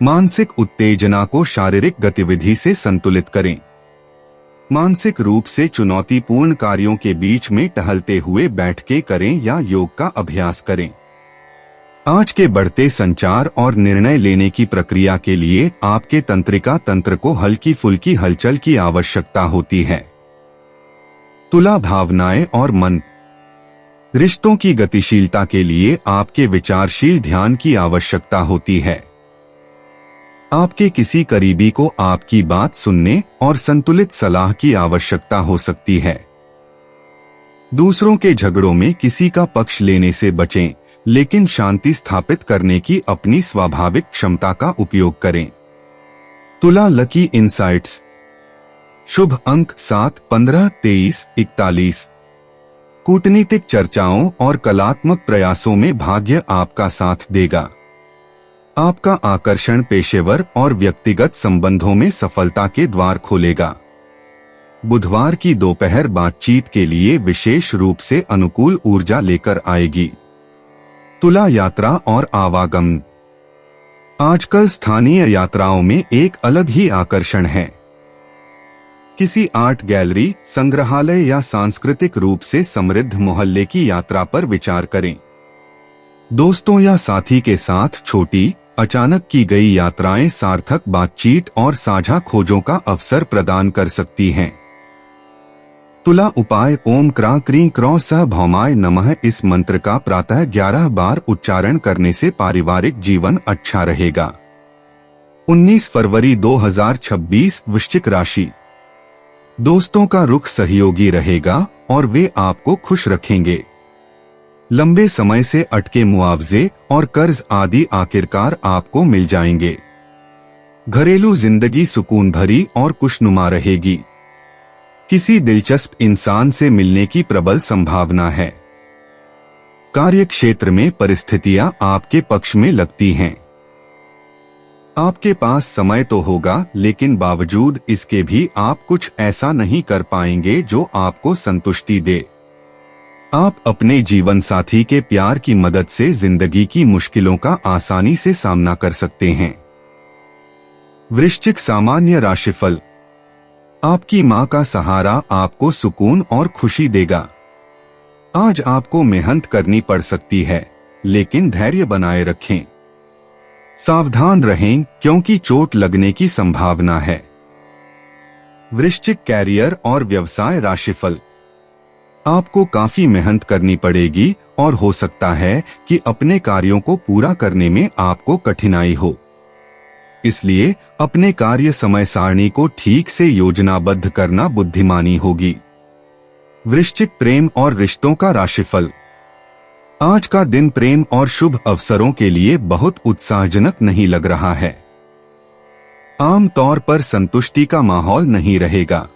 मानसिक उत्तेजना को शारीरिक गतिविधि से संतुलित करें। मानसिक रूप से चुनौतीपूर्ण कार्यों के बीच में टहलते हुए बैठकें करें या योग का अभ्यास करें। आज के बढ़ते संचार और निर्णय लेने की प्रक्रिया के लिए आपके तंत्रिका तंत्र को हल्की फुल्की हलचल की आवश्यकता होती है। तुला भावनाएं और मन। रिश्तों की गतिशीलता के लिए आपके विचारशील ध्यान की आवश्यकता होती है। आपके किसी करीबी को आपकी बात सुनने और संतुलित सलाह की आवश्यकता हो सकती है। दूसरों के झगड़ों में किसी का पक्ष लेने से बचें, लेकिन शांति स्थापित करने की अपनी स्वाभाविक क्षमता का उपयोग करें। तुला लकी इनसाइट्स। शुभ अंक 7, 15, 23, 41। कूटनीतिक चर्चाओं और कलात्मक प्रयासों में भाग्य आपका साथ देगा। आपका आकर्षण पेशेवर और व्यक्तिगत संबंधों में सफलता के द्वार खोलेगा। बुधवार की दोपहर बातचीत के लिए विशेष रूप से अनुकूल ऊर्जा लेकर आएगी। तुला यात्रा और आवागमन। आजकल स्थानीय यात्राओं में एक अलग ही आकर्षण है। किसी आर्ट गैलरी, संग्रहालय या सांस्कृतिक रूप से समृद्ध मोहल्ले की यात्रा पर विचार करें। दोस्तों या साथी के साथ छोटी, अचानक की गई यात्राएं सार्थक बातचीत और साझा खोजों का अवसर प्रदान कर सकती हैं। तुला उपाय। ओम क्रा क्री क्रौ सह भौमाय नमः। इस मंत्र का प्रातः 11 बार उच्चारण करने से पारिवारिक जीवन अच्छा रहेगा। 19 फरवरी 2026 वृश्चिक राशि। दोस्तों का रुख सहयोगी रहेगा और वे आपको खुश रखेंगे। लंबे समय से अटके मुआवजे और कर्ज आदि आखिरकार आपको मिल जाएंगे। घरेलू जिंदगी सुकून भरी और खुशनुमा रहेगी। किसी दिलचस्प इंसान से मिलने की प्रबल संभावना है। कार्य क्षेत्र में परिस्थितियां आपके पक्ष में लगती हैं। आपके पास समय तो होगा, लेकिन बावजूद इसके भी आप कुछ ऐसा नहीं कर पाएंगे जो आपको संतुष्टि दे। आप अपने जीवन साथी के प्यार की मदद से जिंदगी की मुश्किलों का आसानी से सामना कर सकते हैं। वृश्चिक सामान्य राशिफल। आपकी मां का सहारा आपको सुकून और खुशी देगा। आज आपको मेहनत करनी पड़ सकती है, लेकिन धैर्य बनाए रखें। सावधान रहें क्योंकि चोट लगने की संभावना है। वृश्चिक कैरियर और व्यवसाय राशिफल। आपको काफी मेहनत करनी पड़ेगी और हो सकता है कि अपने कार्यों को पूरा करने में आपको कठिनाई हो। इसलिए अपने कार्य समय सारणी को ठीक से योजनाबद्ध करना बुद्धिमानी होगी। वृश्चिक प्रेम और रिश्तों का राशिफल। आज का दिन प्रेम और शुभ अवसरों के लिए बहुत उत्साहजनक नहीं लग रहा है। आम तौर पर संतुष्टि का माहौल नहीं रहेगा।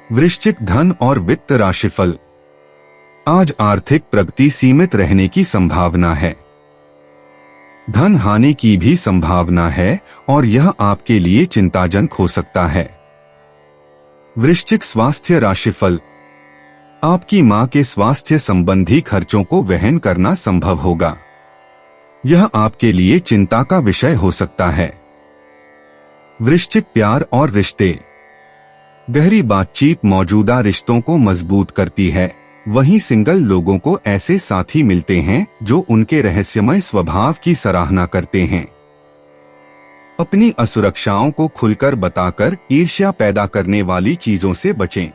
वृश्चिक धन और वित्त राशिफल। आज आर्थिक प्रगति सीमित रहने की संभावना है। धन हानि की भी संभावना है और यह आपके लिए चिंताजनक हो सकता है। वृश्चिक स्वास्थ्य राशिफल। आपकी मां के स्वास्थ्य संबंधी खर्चों को वहन करना संभव होगा। यह आपके लिए चिंता का विषय हो सकता है। वृश्चिक प्यार और रिश्ते। गहरी बातचीत मौजूदा रिश्तों को मजबूत करती है। वहीं सिंगल लोगों को ऐसे साथी मिलते हैं जो उनके रहस्यमय स्वभाव की सराहना करते हैं। अपनी असुरक्षाओं को खुलकर बताकर ईर्ष्या पैदा करने वाली चीजों से बचें।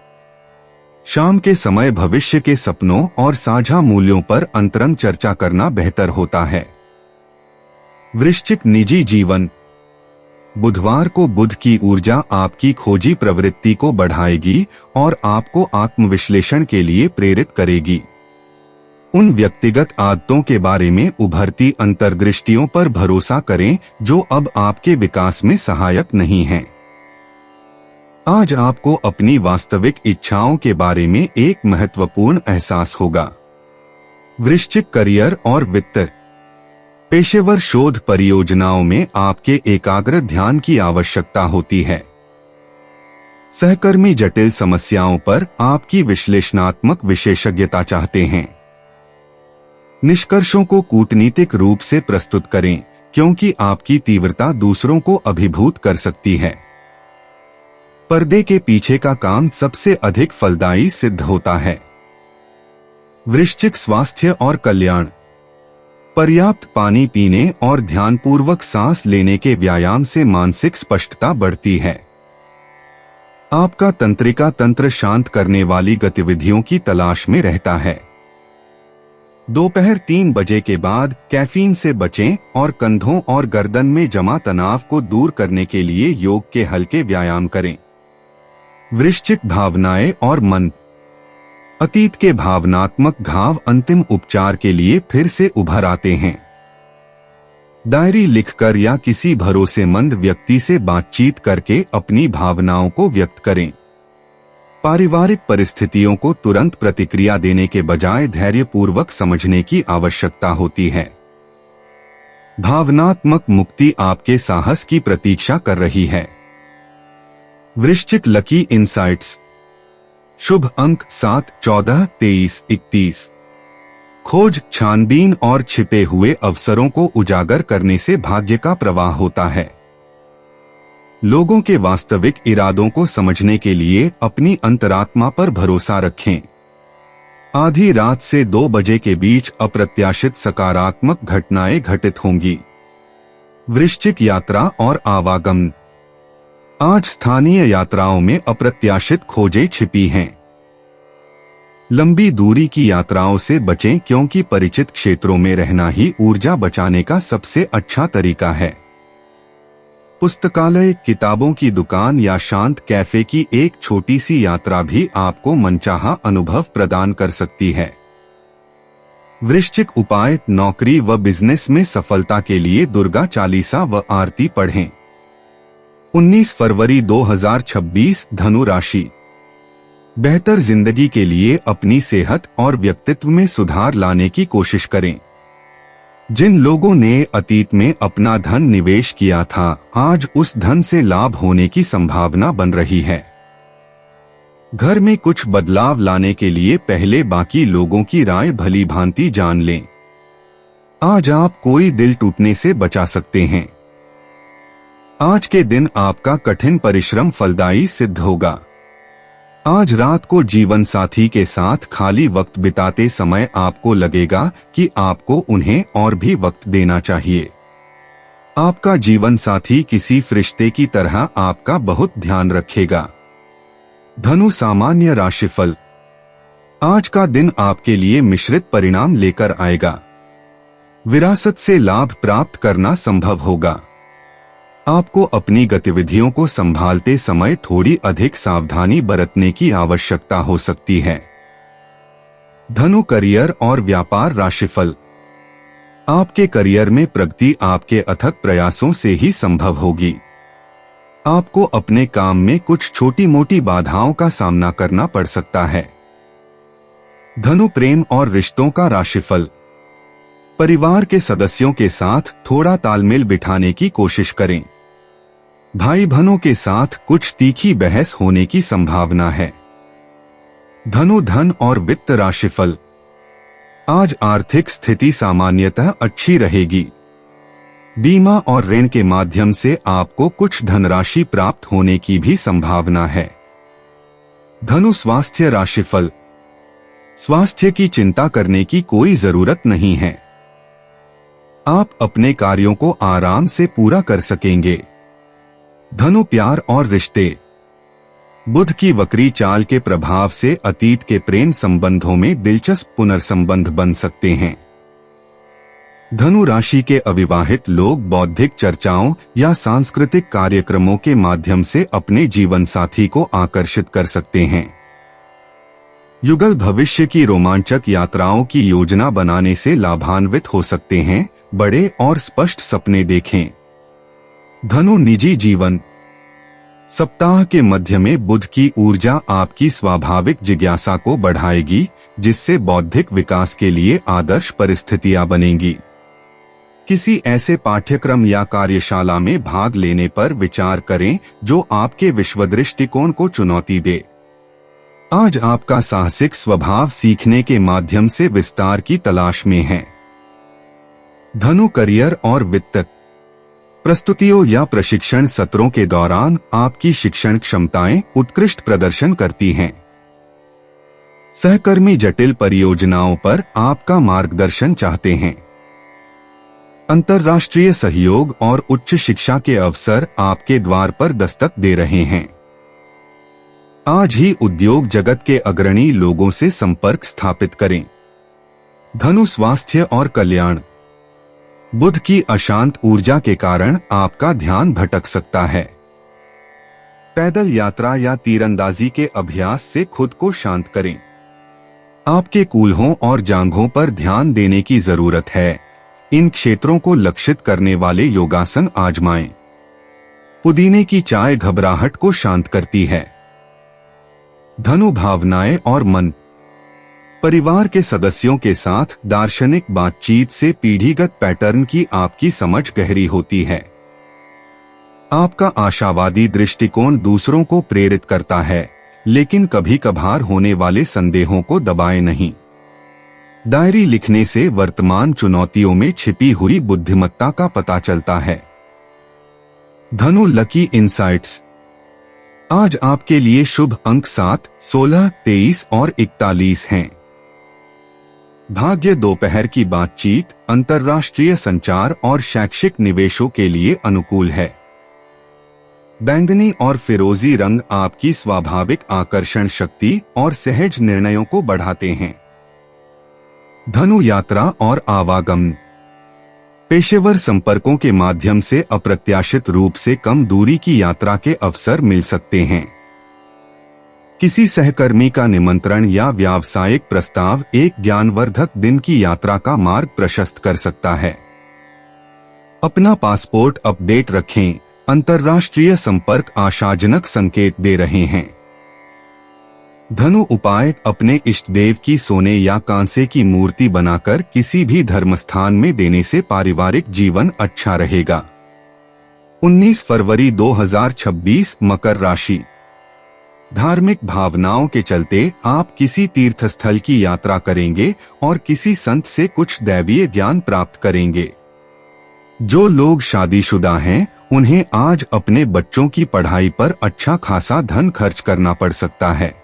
शाम के समय भविष्य के सपनों और साझा मूल्यों पर अंतरंग चर्चा करना बेहतर होता है। वृश्चिक निजी जीवन। बुधवार को बुध की ऊर्जा आपकी खोजी प्रवृत्ति को बढ़ाएगी और आपको आत्मविश्लेषण के लिए प्रेरित करेगी। उन व्यक्तिगत आदतों के बारे में उभरती अंतर्दृष्टियों पर भरोसा करें जो अब आपके विकास में सहायक नहीं हैं। आज आपको अपनी वास्तविक इच्छाओं के बारे में एक महत्वपूर्ण एहसास होगा। वृश्चिक करियर और वित्त। पेशेवर शोध परियोजनाओं में आपके एकाग्र ध्यान की आवश्यकता होती है। सहकर्मी जटिल समस्याओं पर आपकी विश्लेषणात्मक विशेषज्ञता चाहते हैं। निष्कर्षों को कूटनीतिक रूप से प्रस्तुत करें क्योंकि आपकी तीव्रता दूसरों को अभिभूत कर सकती है। पर्दे के पीछे का काम सबसे अधिक फलदायी सिद्ध होता है। वृश्चिक स्वास्थ्य और कल्याण। पर्याप्त पानी पीने और ध्यानपूर्वक सांस लेने के व्यायाम से मानसिक स्पष्टता बढ़ती है। आपका तंत्रिका तंत्र शांत करने वाली गतिविधियों की तलाश में रहता है। दोपहर 3 बजे के बाद कैफीन से बचें और कंधों और गर्दन में जमा तनाव को दूर करने के लिए योग के हल्के व्यायाम करें। वृश्चिक भावनाएं और मन। अतीत के भावनात्मक घाव अंतिम उपचार के लिए फिर से उभर आते हैं। डायरी लिखकर या किसी भरोसेमंद व्यक्ति से बातचीत करके अपनी भावनाओं को व्यक्त करें। पारिवारिक परिस्थितियों को तुरंत प्रतिक्रिया देने के बजाय धैर्यपूर्वक समझने की आवश्यकता होती है। भावनात्मक मुक्ति आपके साहस की प्रतीक्षा कर रही है। वृश्चिक लकी इंसाइट्स। शुभ अंक 7, 14, 23, 31। खोज, छानबीन और छिपे हुए अवसरों को उजागर करने से भाग्य का प्रवाह होता है। लोगों के वास्तविक इरादों को समझने के लिए अपनी अंतरात्मा पर भरोसा रखें। आधी रात से 2 बजे के बीच अप्रत्याशित सकारात्मक घटनाएं घटित होंगी। वृश्चिक, यात्रा और आवागमन। आज स्थानीय यात्राओं में अप्रत्याशित खोजें छिपी हैं। लंबी दूरी की यात्राओं से बचें क्योंकि परिचित क्षेत्रों में रहना ही ऊर्जा बचाने का सबसे अच्छा तरीका है। पुस्तकालय, किताबों की दुकान या शांत कैफे की एक छोटी सी यात्रा भी आपको मनचाहा अनुभव प्रदान कर सकती है। वृश्चिक उपाय, नौकरी व बिजनेस में सफलता के लिए दुर्गा चालीसा व आरती पढ़ें। 19 फरवरी 2026, धनु राशि। बेहतर जिंदगी के लिए अपनी सेहत और व्यक्तित्व में सुधार लाने की कोशिश करें। जिन लोगों ने अतीत में अपना धन निवेश किया था, आज उस धन से लाभ होने की संभावना बन रही है। घर में कुछ बदलाव लाने के लिए पहले बाकी लोगों की राय भली भांति जान लें। आज आप कोई दिल टूटने से बचा सकते हैं। आज के दिन आपका कठिन परिश्रम फलदायी सिद्ध होगा। आज रात को जीवन साथी के साथ खाली वक्त बिताते समय आपको लगेगा कि आपको उन्हें और भी वक्त देना चाहिए। आपका जीवन साथी किसी फरिश्ते की तरह आपका बहुत ध्यान रखेगा। धनु, सामान्य राशिफल। आज का दिन आपके लिए मिश्रित परिणाम लेकर आएगा। विरासत से लाभ प्राप्त करना संभव होगा। आपको अपनी गतिविधियों को संभालते समय थोड़ी अधिक सावधानी बरतने की आवश्यकता हो सकती है। धनु, करियर और व्यापार राशिफल। आपके करियर में प्रगति आपके अथक प्रयासों से ही संभव होगी। आपको अपने काम में कुछ छोटी मोटी बाधाओं का सामना करना पड़ सकता है। धनु, प्रेम और रिश्तों का राशिफल। परिवार के सदस्यों के साथ थोड़ा तालमेल बिठाने की कोशिश करें। भाई बहनों के साथ कुछ तीखी बहस होने की संभावना है। धनु, धन और वित्त राशिफल। आज आर्थिक स्थिति सामान्यतः अच्छी रहेगी। बीमा और ऋण के माध्यम से आपको कुछ धनराशि प्राप्त होने की भी संभावना है। धनु, स्वास्थ्य राशिफल। स्वास्थ्य की चिंता करने की कोई जरूरत नहीं है। आप अपने कार्यों को आराम से पूरा कर सकेंगे। धनु, प्यार और रिश्ते। बुध की वक्री चाल के प्रभाव से अतीत के प्रेम संबंधों में दिलचस्प पुनर्संबंध बन सकते हैं। धनु राशि के अविवाहित लोग बौद्धिक चर्चाओं या सांस्कृतिक कार्यक्रमों के माध्यम से अपने जीवन साथी को आकर्षित कर सकते हैं। युगल भविष्य की रोमांचक यात्राओं की योजना बनाने से लाभान्वित हो सकते हैं। बड़े और स्पष्ट सपने देखें। धनु, निजी जीवन। सप्ताह के मध्य में बुध की ऊर्जा आपकी स्वाभाविक जिज्ञासा को बढ़ाएगी, जिससे बौद्धिक विकास के लिए आदर्श परिस्थितियां बनेंगी। किसी ऐसे पाठ्यक्रम या कार्यशाला में भाग लेने पर विचार करें जो आपके विश्व दृष्टिकोण को चुनौती दे। आज आपका साहसिक स्वभाव सीखने के माध्यम से विस्तार की तलाश में है। धनु, करियर और वित्त। प्रस्तुतियों या प्रशिक्षण सत्रों के दौरान आपकी शिक्षण क्षमताएं उत्कृष्ट प्रदर्शन करती हैं। सहकर्मी जटिल परियोजनाओं पर आपका मार्गदर्शन चाहते हैं। अंतर्राष्ट्रीय सहयोग और उच्च शिक्षा के अवसर आपके द्वार पर दस्तक दे रहे हैं। आज ही उद्योग जगत के अग्रणी लोगों से संपर्क स्थापित करें। धनु, स्वास्थ्य और कल्याण। बुध की अशांत ऊर्जा के कारण आपका ध्यान भटक सकता है। पैदल यात्रा या तीरंदाजी के अभ्यास से खुद को शांत करें। आपके कूल्हों और जांघों पर ध्यान देने की जरूरत है। इन क्षेत्रों को लक्षित करने वाले योगासन आजमाएं। पुदीने की चाय घबराहट को शांत करती है। धनु, भावनाएं और मन। परिवार के सदस्यों के साथ दार्शनिक बातचीत से पीढ़ीगत पैटर्न की आपकी समझ गहरी होती है। आपका आशावादी दृष्टिकोण दूसरों को प्रेरित करता है, लेकिन कभी कभार होने वाले संदेहों को दबाए नहीं। डायरी लिखने से वर्तमान चुनौतियों में छिपी हुई बुद्धिमत्ता का पता चलता है। धनु लकी इनसाइट्स। आज आपके लिए शुभ अंक 7, 16, 23 और 41 हैं। भाग्य दोपहर की बातचीत, अंतर्राष्ट्रीय संचार और शैक्षिक निवेशों के लिए अनुकूल है। बैंगनी और फिरोजी रंग आपकी स्वाभाविक आकर्षण शक्ति और सहज निर्णयों को बढ़ाते हैं। धनु यात्रा और आवागमन। पेशेवर संपर्कों के माध्यम से अप्रत्याशित रूप से कम दूरी की यात्रा के अवसर मिल सकते हैं। किसी सहकर्मी का निमंत्रण या व्यावसायिक प्रस्ताव एक ज्ञानवर्धक दिन की यात्रा का मार्ग प्रशस्त कर सकता है। अपना पासपोर्ट अपडेट रखें, अंतर्राष्ट्रीय संपर्क आशाजनक संकेत दे रहे हैं। धनु उपाय, अपने इष्ट देव की सोने या कांसे की मूर्ति बनाकर किसी भी धर्मस्थान में देने से पारिवारिक जीवन अच्छा रहेगा। 19 फरवरी 2026 मकर राशि। धार्मिक भावनाओं के चलते आप किसी तीर्थस्थल की यात्रा करेंगे और किसी संत से कुछ दैवीय ज्ञान प्राप्त करेंगे। जो लोग शादीशुदा हैं, उन्हें आज अपने बच्चों की पढ़ाई पर अच्छा खासा धन खर्च करना पड़ सकता है।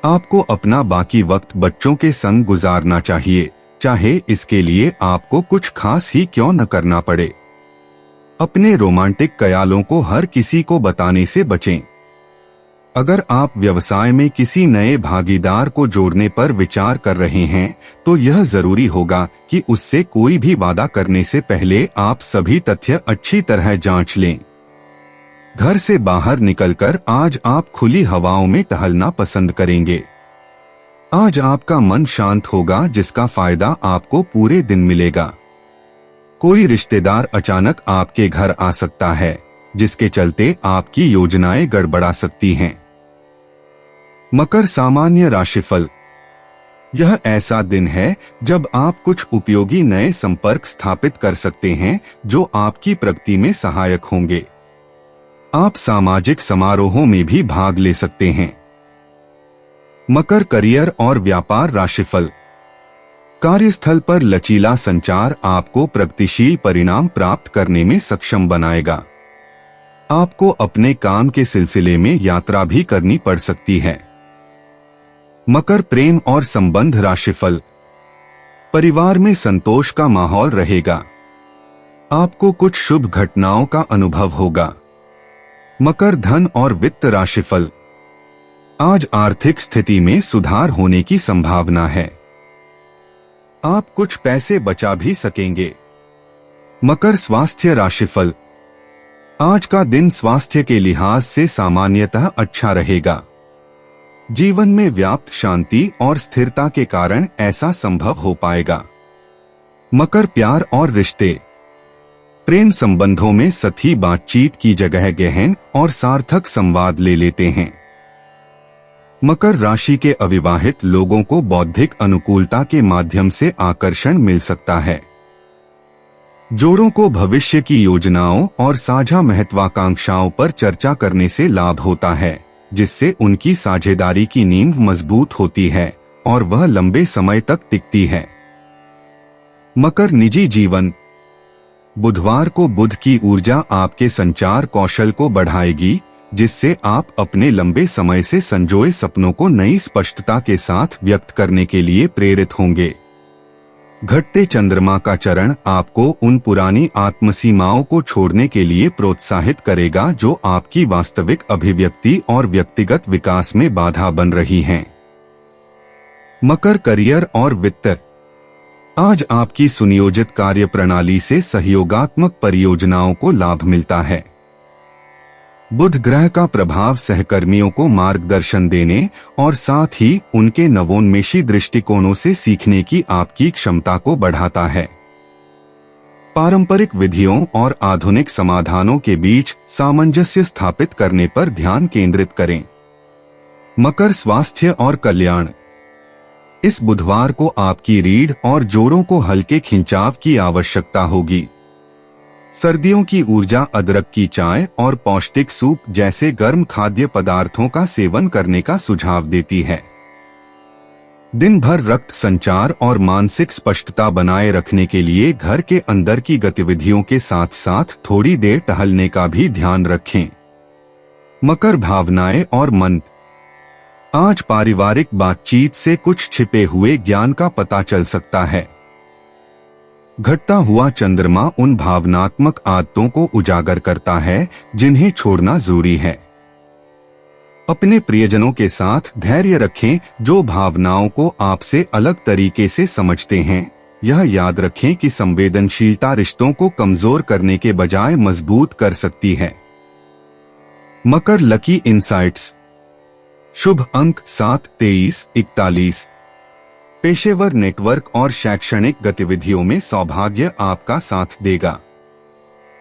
आपको अपना बाकी वक्त बच्चों के संग गुजारना चाहिए, चाहे इसके लिए आपको कुछ खास ही क्यों न करना पड़े। अपने रोमांटिक ख्यालों को हर किसी को बताने से बचें। अगर आप व्यवसाय में किसी नए भागीदार को जोड़ने पर विचार कर रहे हैं, तो यह जरूरी होगा कि उससे कोई भी वादा करने से पहले आप सभी तथ्य अच्छी तरह जांच लें। घर से बाहर निकलकर आज आप खुली हवाओं में टहलना पसंद करेंगे। आज आपका मन शांत होगा, जिसका फायदा आपको पूरे दिन मिलेगा। कोई रिश्तेदार अचानक आपके घर आ सकता है, जिसके चलते आपकी योजनाएं गड़बड़ा सकती हैं। मकर सामान्य राशिफल। यह ऐसा दिन है जब आप कुछ उपयोगी नए संपर्क स्थापित कर सकते हैं, जो आपकी प्रगति में सहायक होंगे। आप सामाजिक समारोहों में भी भाग ले सकते हैं। मकर करियर और व्यापार राशिफल। कार्यस्थल पर लचीला संचार आपको प्रगतिशील परिणाम प्राप्त करने में सक्षम बनाएगा। आपको अपने काम के सिलसिले में यात्रा भी करनी पड़ सकती है। मकर प्रेम और संबंध राशिफल। परिवार में संतोष का माहौल रहेगा। आपको कुछ शुभ घटनाओं का अनुभव होगा। मकर धन और वित्त राशिफल। आज आर्थिक स्थिति में सुधार होने की संभावना है। आप कुछ पैसे बचा भी सकेंगे। मकर स्वास्थ्य राशिफल। आज का दिन स्वास्थ्य के लिहाज से सामान्यतः अच्छा रहेगा। जीवन में व्याप्त शांति और स्थिरता के कारण ऐसा संभव हो पाएगा। मकर प्यार और रिश्ते। प्रेम संबंधों में सतही बातचीत की जगह गहन और सार्थक संवाद ले लेते हैं। मकर राशि के अविवाहित लोगों को बौद्धिक अनुकूलता के माध्यम से आकर्षण मिल सकता है। जोड़ों को भविष्य की योजनाओं और साझा महत्वाकांक्षाओं पर चर्चा करने से लाभ होता है, जिससे उनकी साझेदारी की नींव मजबूत होती है और वह लंबे समय तक टिकती है। मकर निजी जीवन। बुधवार को बुध की ऊर्जा आपके संचार कौशल को बढ़ाएगी, जिससे आप अपने लंबे समय से संजोए सपनों को नई स्पष्टता के साथ व्यक्त करने के लिए प्रेरित होंगे। घटते चंद्रमा का चरण आपको उन पुरानी आत्मसीमाओं को छोड़ने के लिए प्रोत्साहित करेगा, जो आपकी वास्तविक अभिव्यक्ति और व्यक्तिगत विकास में बाधा बन रही हैं। मकर करियर और वित्त। आज आपकी सुनियोजित कार्य प्रणाली से सहयोगात्मक परियोजनाओं को लाभ मिलता है। बुध ग्रह का प्रभाव सहकर्मियों को मार्गदर्शन देने और साथ ही उनके नवोन्मेषी दृष्टिकोणों से सीखने की आपकी क्षमता को बढ़ाता है। पारंपरिक विधियों और आधुनिक समाधानों के बीच सामंजस्य स्थापित करने पर ध्यान केंद्रित करें। मकर स्वास्थ्य और कल्याण। इस बुधवार को आपकी रीढ़ और जोड़ों को हल्के खिंचाव की आवश्यकता होगी। सर्दियों की ऊर्जा अदरक की चाय और पौष्टिक सूप जैसे गर्म खाद्य पदार्थों का सेवन करने का सुझाव देती है। दिन भर रक्त संचार और मानसिक स्पष्टता बनाए रखने के लिए घर के अंदर की गतिविधियों के साथ साथ थोड़ी देर टहलने का भी ध्यान रखें। मकर भावनाएं और मन। आज पारिवारिक बातचीत से कुछ छिपे हुए ज्ञान का पता चल सकता है। घटता हुआ चंद्रमा उन भावनात्मक आदतों को उजागर करता है जिन्हें छोड़ना जरूरी है। अपने प्रियजनों के साथ धैर्य रखें जो भावनाओं को आपसे अलग तरीके से समझते हैं। यह याद रखें कि संवेदनशीलता रिश्तों को कमजोर करने के बजाय मजबूत कर सकती है। मकर लकी इनसाइट्स। शुभ अंक 7, 23, 41। पेशेवर नेटवर्क और शैक्षणिक गतिविधियों में सौभाग्य आपका साथ देगा।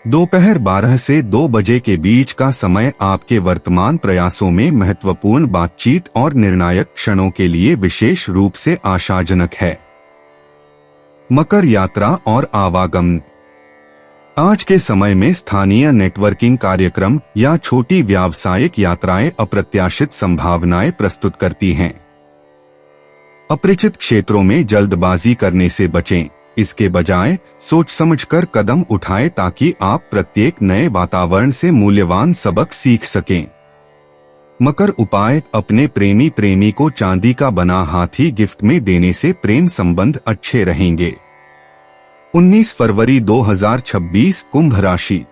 दोपहर 12 से 2 बजे के बीच का समय आपके वर्तमान प्रयासों में महत्वपूर्ण बातचीत और निर्णायक क्षणों के लिए विशेष रूप से आशाजनक है। मकर यात्रा और आवागमन। आज के समय में स्थानीय नेटवर्किंग कार्यक्रम या छोटी व्यावसायिक यात्राएं अप्रत्याशित संभावनाएं प्रस्तुत करती हैं। अपरिचित क्षेत्रों में जल्दबाजी करने से बचें। इसके बजाय सोच समझकर कदम उठाएं ताकि आप प्रत्येक नए वातावरण से मूल्यवान सबक सीख सकें। मकर उपाय। अपने प्रेमी को चांदी का बना हाथी गिफ्ट में देने से प्रेम संबंध अच्छे रहेंगे। 19 फरवरी 2026 कुंभ राशि।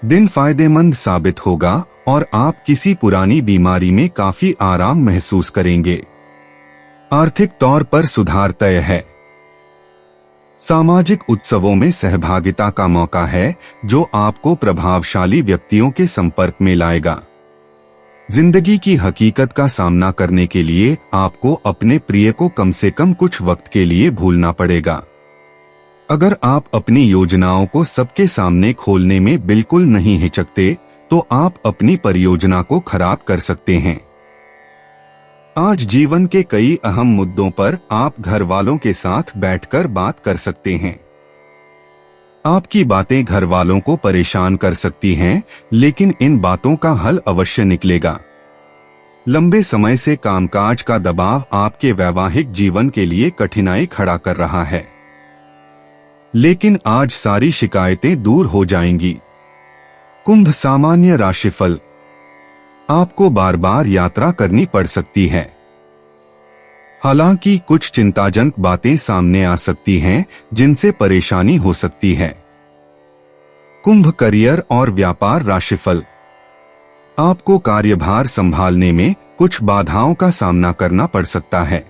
दिन फायदेमंद साबित होगा और आप किसी पुरानी बीमारी में काफी आराम महसूस करेंगे। आर्थिक तौर पर सुधार तय है। सामाजिक उत्सवों में सहभागिता का मौका है जो आपको प्रभावशाली व्यक्तियों के संपर्क में लाएगा। जिंदगी की हकीकत का सामना करने के लिए आपको अपने प्रिय को कम से कम कुछ वक्त के लिए भूलना पड़ेगा। अगर आप अपनी योजनाओं को सबके सामने खोलने में बिल्कुल नहीं हिचकते तो आप अपनी परियोजना को खराब कर सकते हैं। आज जीवन के कई अहम मुद्दों पर आप घर वालों के साथ बैठकर बात कर सकते हैं। आपकी बातें घर वालों को परेशान कर सकती हैं, लेकिन इन बातों का हल अवश्य निकलेगा। लंबे समय से कामकाज का दबाव आपके वैवाहिक जीवन के लिए कठिनाई खड़ा कर रहा है, लेकिन आज सारी शिकायतें दूर हो जाएंगी। कुंभ सामान्य राशिफल। आपको बार बार यात्रा करनी पड़ सकती है। हालांकि कुछ चिंताजनक बातें सामने आ सकती हैं जिनसे परेशानी हो सकती है। कुंभ करियर और व्यापार राशिफल। आपको कार्यभार संभालने में कुछ बाधाओं का सामना करना पड़ सकता है।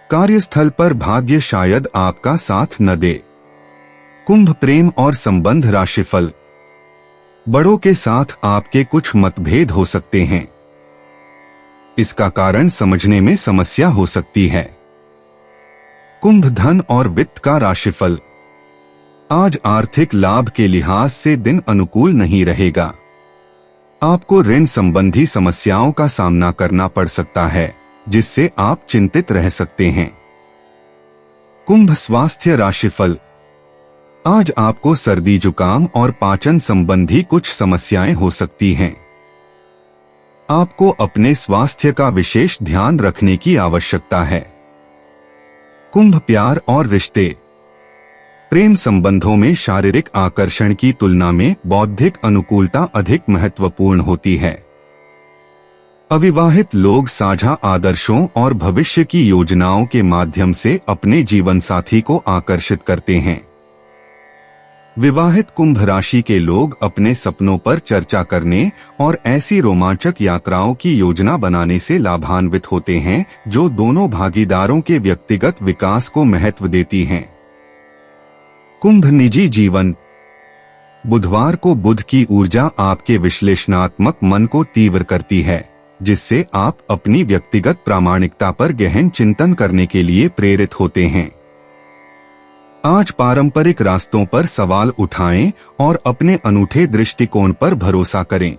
कार्यस्थल पर भाग्य शायद आपका साथ न दे। कुंभ प्रेम और संबंध राशिफल। बड़ों के साथ आपके कुछ मतभेद हो सकते हैं। इसका कारण समझने में समस्या हो सकती है। कुंभ धन और वित्त का राशिफल। आज आर्थिक लाभ के लिहाज से दिन अनुकूल नहीं रहेगा। आपको ऋण संबंधी समस्याओं का सामना करना पड़ सकता है, जिससे आप चिंतित रह सकते हैं। कुंभ स्वास्थ्य राशिफल। आज आपको सर्दी जुकाम और पाचन संबंधी कुछ समस्याएं हो सकती हैं। आपको अपने स्वास्थ्य का विशेष ध्यान रखने की आवश्यकता है। कुंभ प्यार और रिश्ते। प्रेम संबंधों में शारीरिक आकर्षण की तुलना में बौद्धिक अनुकूलता अधिक महत्वपूर्ण होती है। अविवाहित लोग साझा आदर्शों और भविष्य की योजनाओं के माध्यम से अपने जीवन साथी को आकर्षित करते हैं। विवाहित कुंभ राशि के लोग अपने सपनों पर चर्चा करने और ऐसी रोमांचक यात्राओं की योजना बनाने से लाभान्वित होते हैं जो दोनों भागीदारों के व्यक्तिगत विकास को महत्व देती हैं। कुंभ निजी जीवन। बुधवार को बुध की ऊर्जा आपके विश्लेषणात्मक मन को तीव्र करती है, जिससे आप अपनी व्यक्तिगत प्रामाणिकता पर गहन चिंतन करने के लिए प्रेरित होते हैं। आज पारंपरिक रास्तों पर सवाल उठाएं और अपने अनूठे दृष्टिकोण पर भरोसा करें।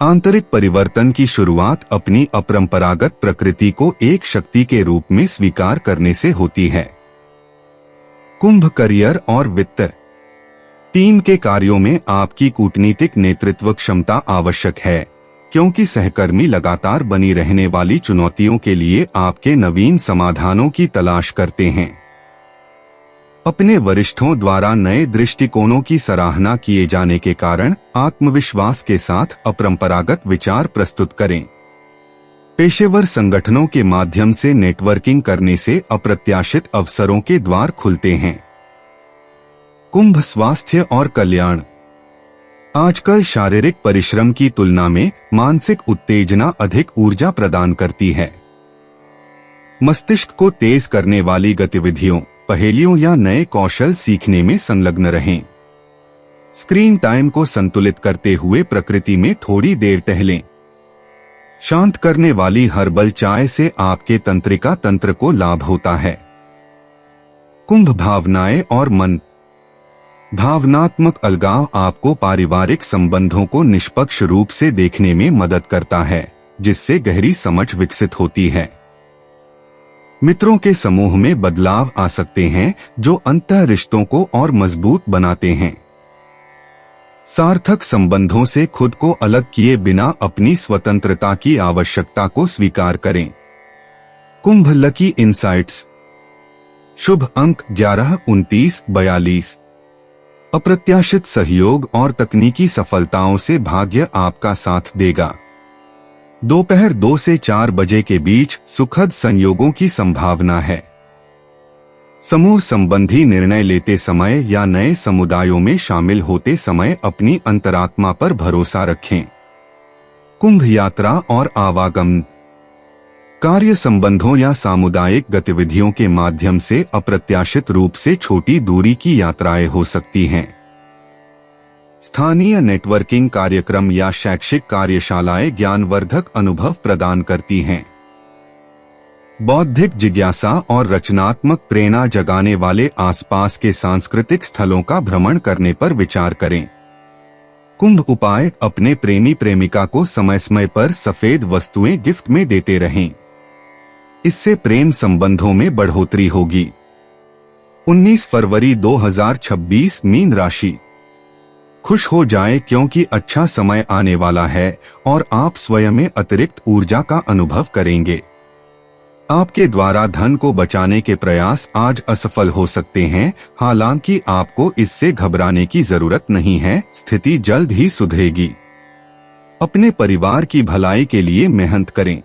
आंतरिक परिवर्तन की शुरुआत अपनी अपरंपरागत प्रकृति को एक शक्ति के रूप में स्वीकार करने से होती है। कुंभ करियर और वित्त। टीम के कार्यों में आपकी कूटनीतिक नेतृत्व क्षमता आवश्यक है, क्योंकि सहकर्मी लगातार बनी रहने वाली चुनौतियों के लिए आपके नवीन समाधानों की तलाश करते हैं। अपने वरिष्ठों द्वारा नए दृष्टिकोणों की सराहना किए जाने के कारण आत्मविश्वास के साथ अपरंपरागत विचार प्रस्तुत करें। पेशेवर संगठनों के माध्यम से नेटवर्किंग करने से अप्रत्याशित अवसरों के द्वार खुलते हैं। कुंभ स्वास्थ्य और कल्याण। आजकल शारीरिक परिश्रम की तुलना में मानसिक उत्तेजना अधिक ऊर्जा प्रदान करती है। मस्तिष्क को तेज करने वाली गतिविधियों, पहेलियों या नए कौशल सीखने में संलग्न रहें। स्क्रीन टाइम को संतुलित करते हुए प्रकृति में थोड़ी देर टहलें। शांत करने वाली हर्बल चाय से आपके तंत्रिका तंत्र को लाभ होता है। कुंभ भावनाएं और मन। भावनात्मक अलगाव आपको पारिवारिक संबंधों को निष्पक्ष रूप से देखने में मदद करता है, जिससे गहरी समझ विकसित होती है। मित्रों के समूह में बदलाव आ सकते हैं जो अंतः रिश्तों को और मजबूत बनाते हैं। सार्थक संबंधों से खुद को अलग किए बिना अपनी स्वतंत्रता की आवश्यकता को स्वीकार करें। कुंभ लकी इंसाइट्स। शुभ अंक 11, 29, 42। अप्रत्याशित सहयोग और तकनीकी सफलताओं से भाग्य आपका साथ देगा। दोपहर 2 से 4 बजे के बीच सुखद संयोगों की संभावना है। समूह संबंधी निर्णय लेते समय या नए समुदायों में शामिल होते समय अपनी अंतरात्मा पर भरोसा रखें। कुंभ यात्रा और आवागमन। कार्य संबंधों या सामुदायिक गतिविधियों के माध्यम से अप्रत्याशित रूप से छोटी दूरी की यात्राएं हो सकती हैं। स्थानीय नेटवर्किंग कार्यक्रम या शैक्षिक कार्यशालाएं ज्ञानवर्धक अनुभव प्रदान करती हैं। बौद्धिक जिज्ञासा और रचनात्मक प्रेरणा जगाने वाले आसपास के सांस्कृतिक स्थलों का भ्रमण करने पर विचार करें। कुंभ उपाय। अपने प्रेमी प्रेमिका को समय समय पर सफेद वस्तुएं गिफ्ट में देते रहें। इससे प्रेम संबंधों में बढ़ोतरी होगी। 19 फरवरी 2026 मीन राशि। खुश हो जाए क्योंकि अच्छा समय आने वाला है और आप स्वयं में अतिरिक्त ऊर्जा का अनुभव करेंगे। आपके द्वारा धन को बचाने के प्रयास आज असफल हो सकते हैं, हालांकि आपको इससे घबराने की जरूरत नहीं है, स्थिति जल्द ही सुधरेगी। अपने परिवार की भलाई के लिए मेहनत करें।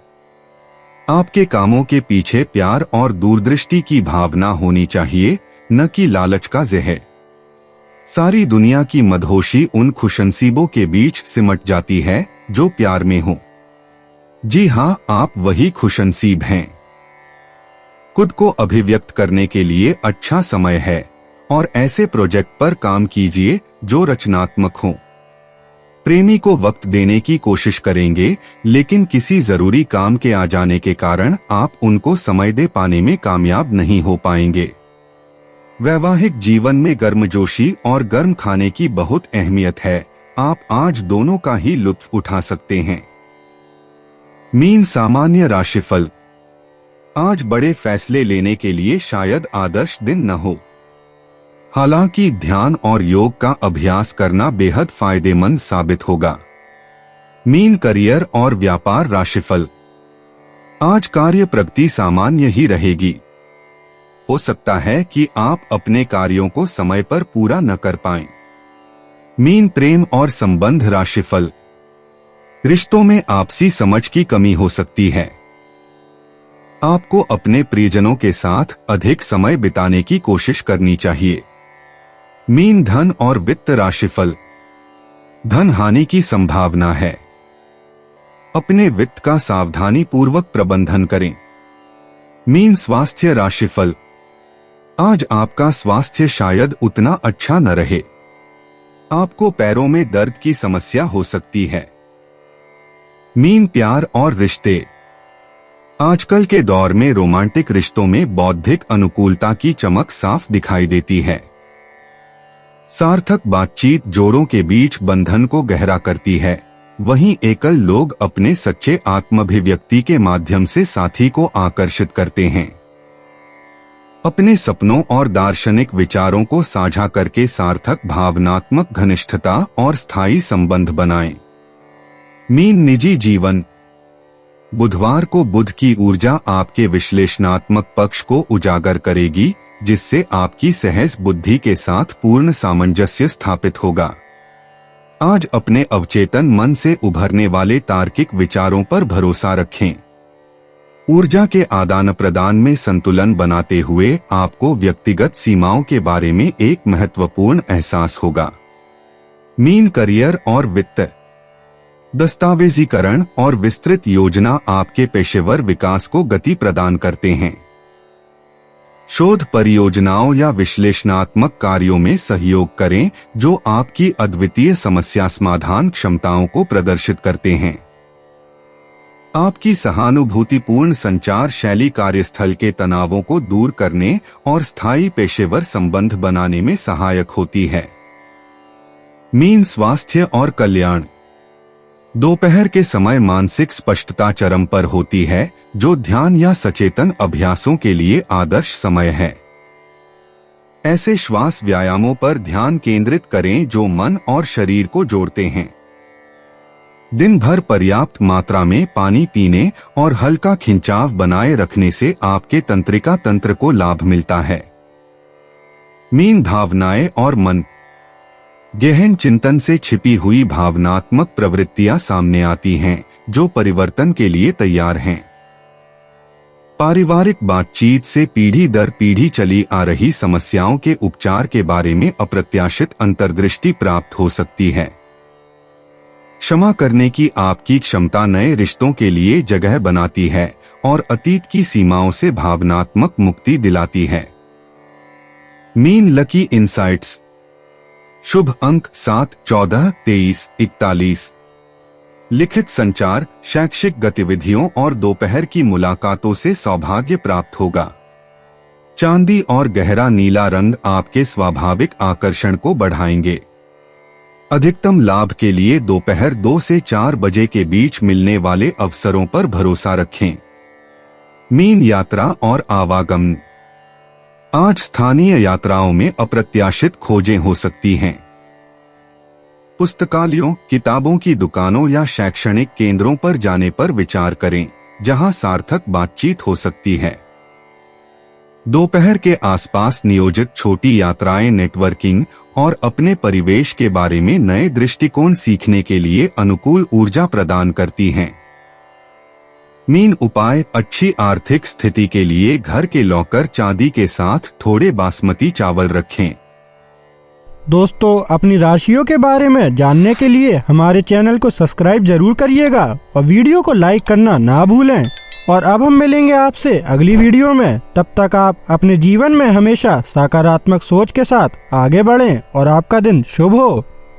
आपके कामों के पीछे प्यार और दूरदृष्टि की भावना होनी चाहिए, न कि लालच का जहर। सारी दुनिया की मदहोशी उन खुशनसीबों के बीच सिमट जाती है जो प्यार में हो। जी हाँ, आप वही खुशनसीब हैं। खुद को अभिव्यक्त करने के लिए अच्छा समय है और ऐसे प्रोजेक्ट पर काम कीजिए जो रचनात्मक हो। प्रेमी को वक्त देने की कोशिश करेंगे, लेकिन किसी जरूरी काम के आ जाने के कारण आप उनको समय दे पाने में कामयाब नहीं हो पाएंगे। वैवाहिक जीवन में गर्मजोशी और गर्म खाने की बहुत अहमियत है। आप आज दोनों का ही लुत्फ उठा सकते हैं। मीन सामान्य राशिफल। आज बड़े फैसले लेने के लिए शायद आदर्श दिन न हो, हालांकि ध्यान और योग का अभ्यास करना बेहद फायदेमंद साबित होगा। मीन करियर और व्यापार राशिफल। आज कार्य प्रगति सामान्य ही रहेगी। हो सकता है कि आप अपने कार्यों को समय पर पूरा न कर पाएं। मीन प्रेम और संबंध राशिफल। रिश्तों में आपसी समझ की कमी हो सकती है। आपको अपने प्रियजनों के साथ अधिक समय बिताने की कोशिश करनी चाहिए। मीन धन और वित्त राशिफल। धन हानि की संभावना है। अपने वित्त का सावधानी पूर्वक प्रबंधन करें। मीन स्वास्थ्य राशिफल। आज आपका स्वास्थ्य शायद उतना अच्छा न रहे। आपको पैरों में दर्द की समस्या हो सकती है। मीन प्यार और रिश्ते। आजकल के दौर में रोमांटिक रिश्तों में बौद्धिक अनुकूलता की चमक साफ दिखाई देती है। सार्थक बातचीत जोड़ों के बीच बंधन को गहरा करती है, वहीं एकल लोग अपने सच्चे आत्माभिव्यक्ति के माध्यम से साथी को आकर्षित करते हैं। अपने सपनों और दार्शनिक विचारों को साझा करके सार्थक भावनात्मक घनिष्ठता और स्थायी संबंध बनाएं। मीन निजी जीवन। बुधवार को बुध की ऊर्जा आपके विश्लेषणात्मक पक्ष को उजागर करेगी, जिससे आपकी सहज बुद्धि के साथ पूर्ण सामंजस्य स्थापित होगा। आज अपने अवचेतन मन से उभरने वाले तार्किक विचारों पर भरोसा रखें। ऊर्जा के आदान प्रदान में संतुलन बनाते हुए आपको व्यक्तिगत सीमाओं के बारे में एक महत्वपूर्ण एहसास होगा। मीन करियर और वित्त। दस्तावेजीकरण और विस्तृत योजना आपके पेशेवर विकास को गति प्रदान करते हैं। शोध परियोजनाओं या विश्लेषणात्मक कार्यों में सहयोग करें जो आपकी अद्वितीय समस्या समाधान क्षमताओं को प्रदर्शित करते हैं। आपकी सहानुभूतिपूर्ण संचार शैली कार्यस्थल के तनावों को दूर करने और स्थायी पेशेवर संबंध बनाने में सहायक होती है। मीन स्वास्थ्य और कल्याण। दोपहर के समय मानसिक स्पष्टता चरम पर होती है, जो ध्यान या सचेतन अभ्यासों के लिए आदर्श समय है। ऐसे श्वास व्यायामों पर ध्यान केंद्रित करें जो मन और शरीर को जोड़ते हैं। दिन भर पर्याप्त मात्रा में पानी पीने और हल्का खिंचाव बनाए रखने से आपके तंत्रिका तंत्र को लाभ मिलता है। मीन भावनाएं और मन। गहन चिंतन से छिपी हुई भावनात्मक प्रवृत्तियां सामने आती हैं, जो परिवर्तन के लिए तैयार हैं। पारिवारिक बातचीत से पीढ़ी दर पीढ़ी चली आ रही समस्याओं के उपचार के बारे में अप्रत्याशित अंतर्दृष्टि प्राप्त हो सकती है। क्षमा करने की आपकी क्षमता नए रिश्तों के लिए जगह बनाती है और अतीत की सीमाओं से भावनात्मक मुक्ति दिलाती है। Mean lucky insights. शुभ अंक 7, 14, 23, 41। लिखित संचार, शैक्षिक गतिविधियों और दोपहर की मुलाकातों से सौभाग्य प्राप्त होगा। चांदी और गहरा नीला रंग आपके स्वाभाविक आकर्षण को बढ़ाएंगे। अधिकतम लाभ के लिए दोपहर 2 से 4 बजे के बीच मिलने वाले अवसरों पर भरोसा रखें। मीन यात्रा और आवागमन। आज स्थानीय यात्राओं में अप्रत्याशित खोजें हो सकती हैं। पुस्तकालयों, किताबों की दुकानों या शैक्षणिक केंद्रों पर जाने पर विचार करें, जहां सार्थक बातचीत हो सकती है। दोपहर के आसपास नियोजित छोटी यात्राएं नेटवर्किंग और अपने परिवेश के बारे में नए दृष्टिकोण सीखने के लिए अनुकूल ऊर्जा प्रदान करती हैं। मीन उपाय। अच्छी आर्थिक स्थिति के लिए घर के लॉकर चांदी के साथ थोड़े बासमती चावल रखें। दोस्तों, अपनी राशियों के बारे में जानने के लिए हमारे चैनल को सब्सक्राइब जरूर करिएगा और वीडियो को लाइक करना ना भूलें। और अब हम मिलेंगे आपसे अगली वीडियो में। तब तक आप अपने जीवन में हमेशा सकारात्मक सोच के साथ आगे बढ़ें और आपका दिन शुभ हो।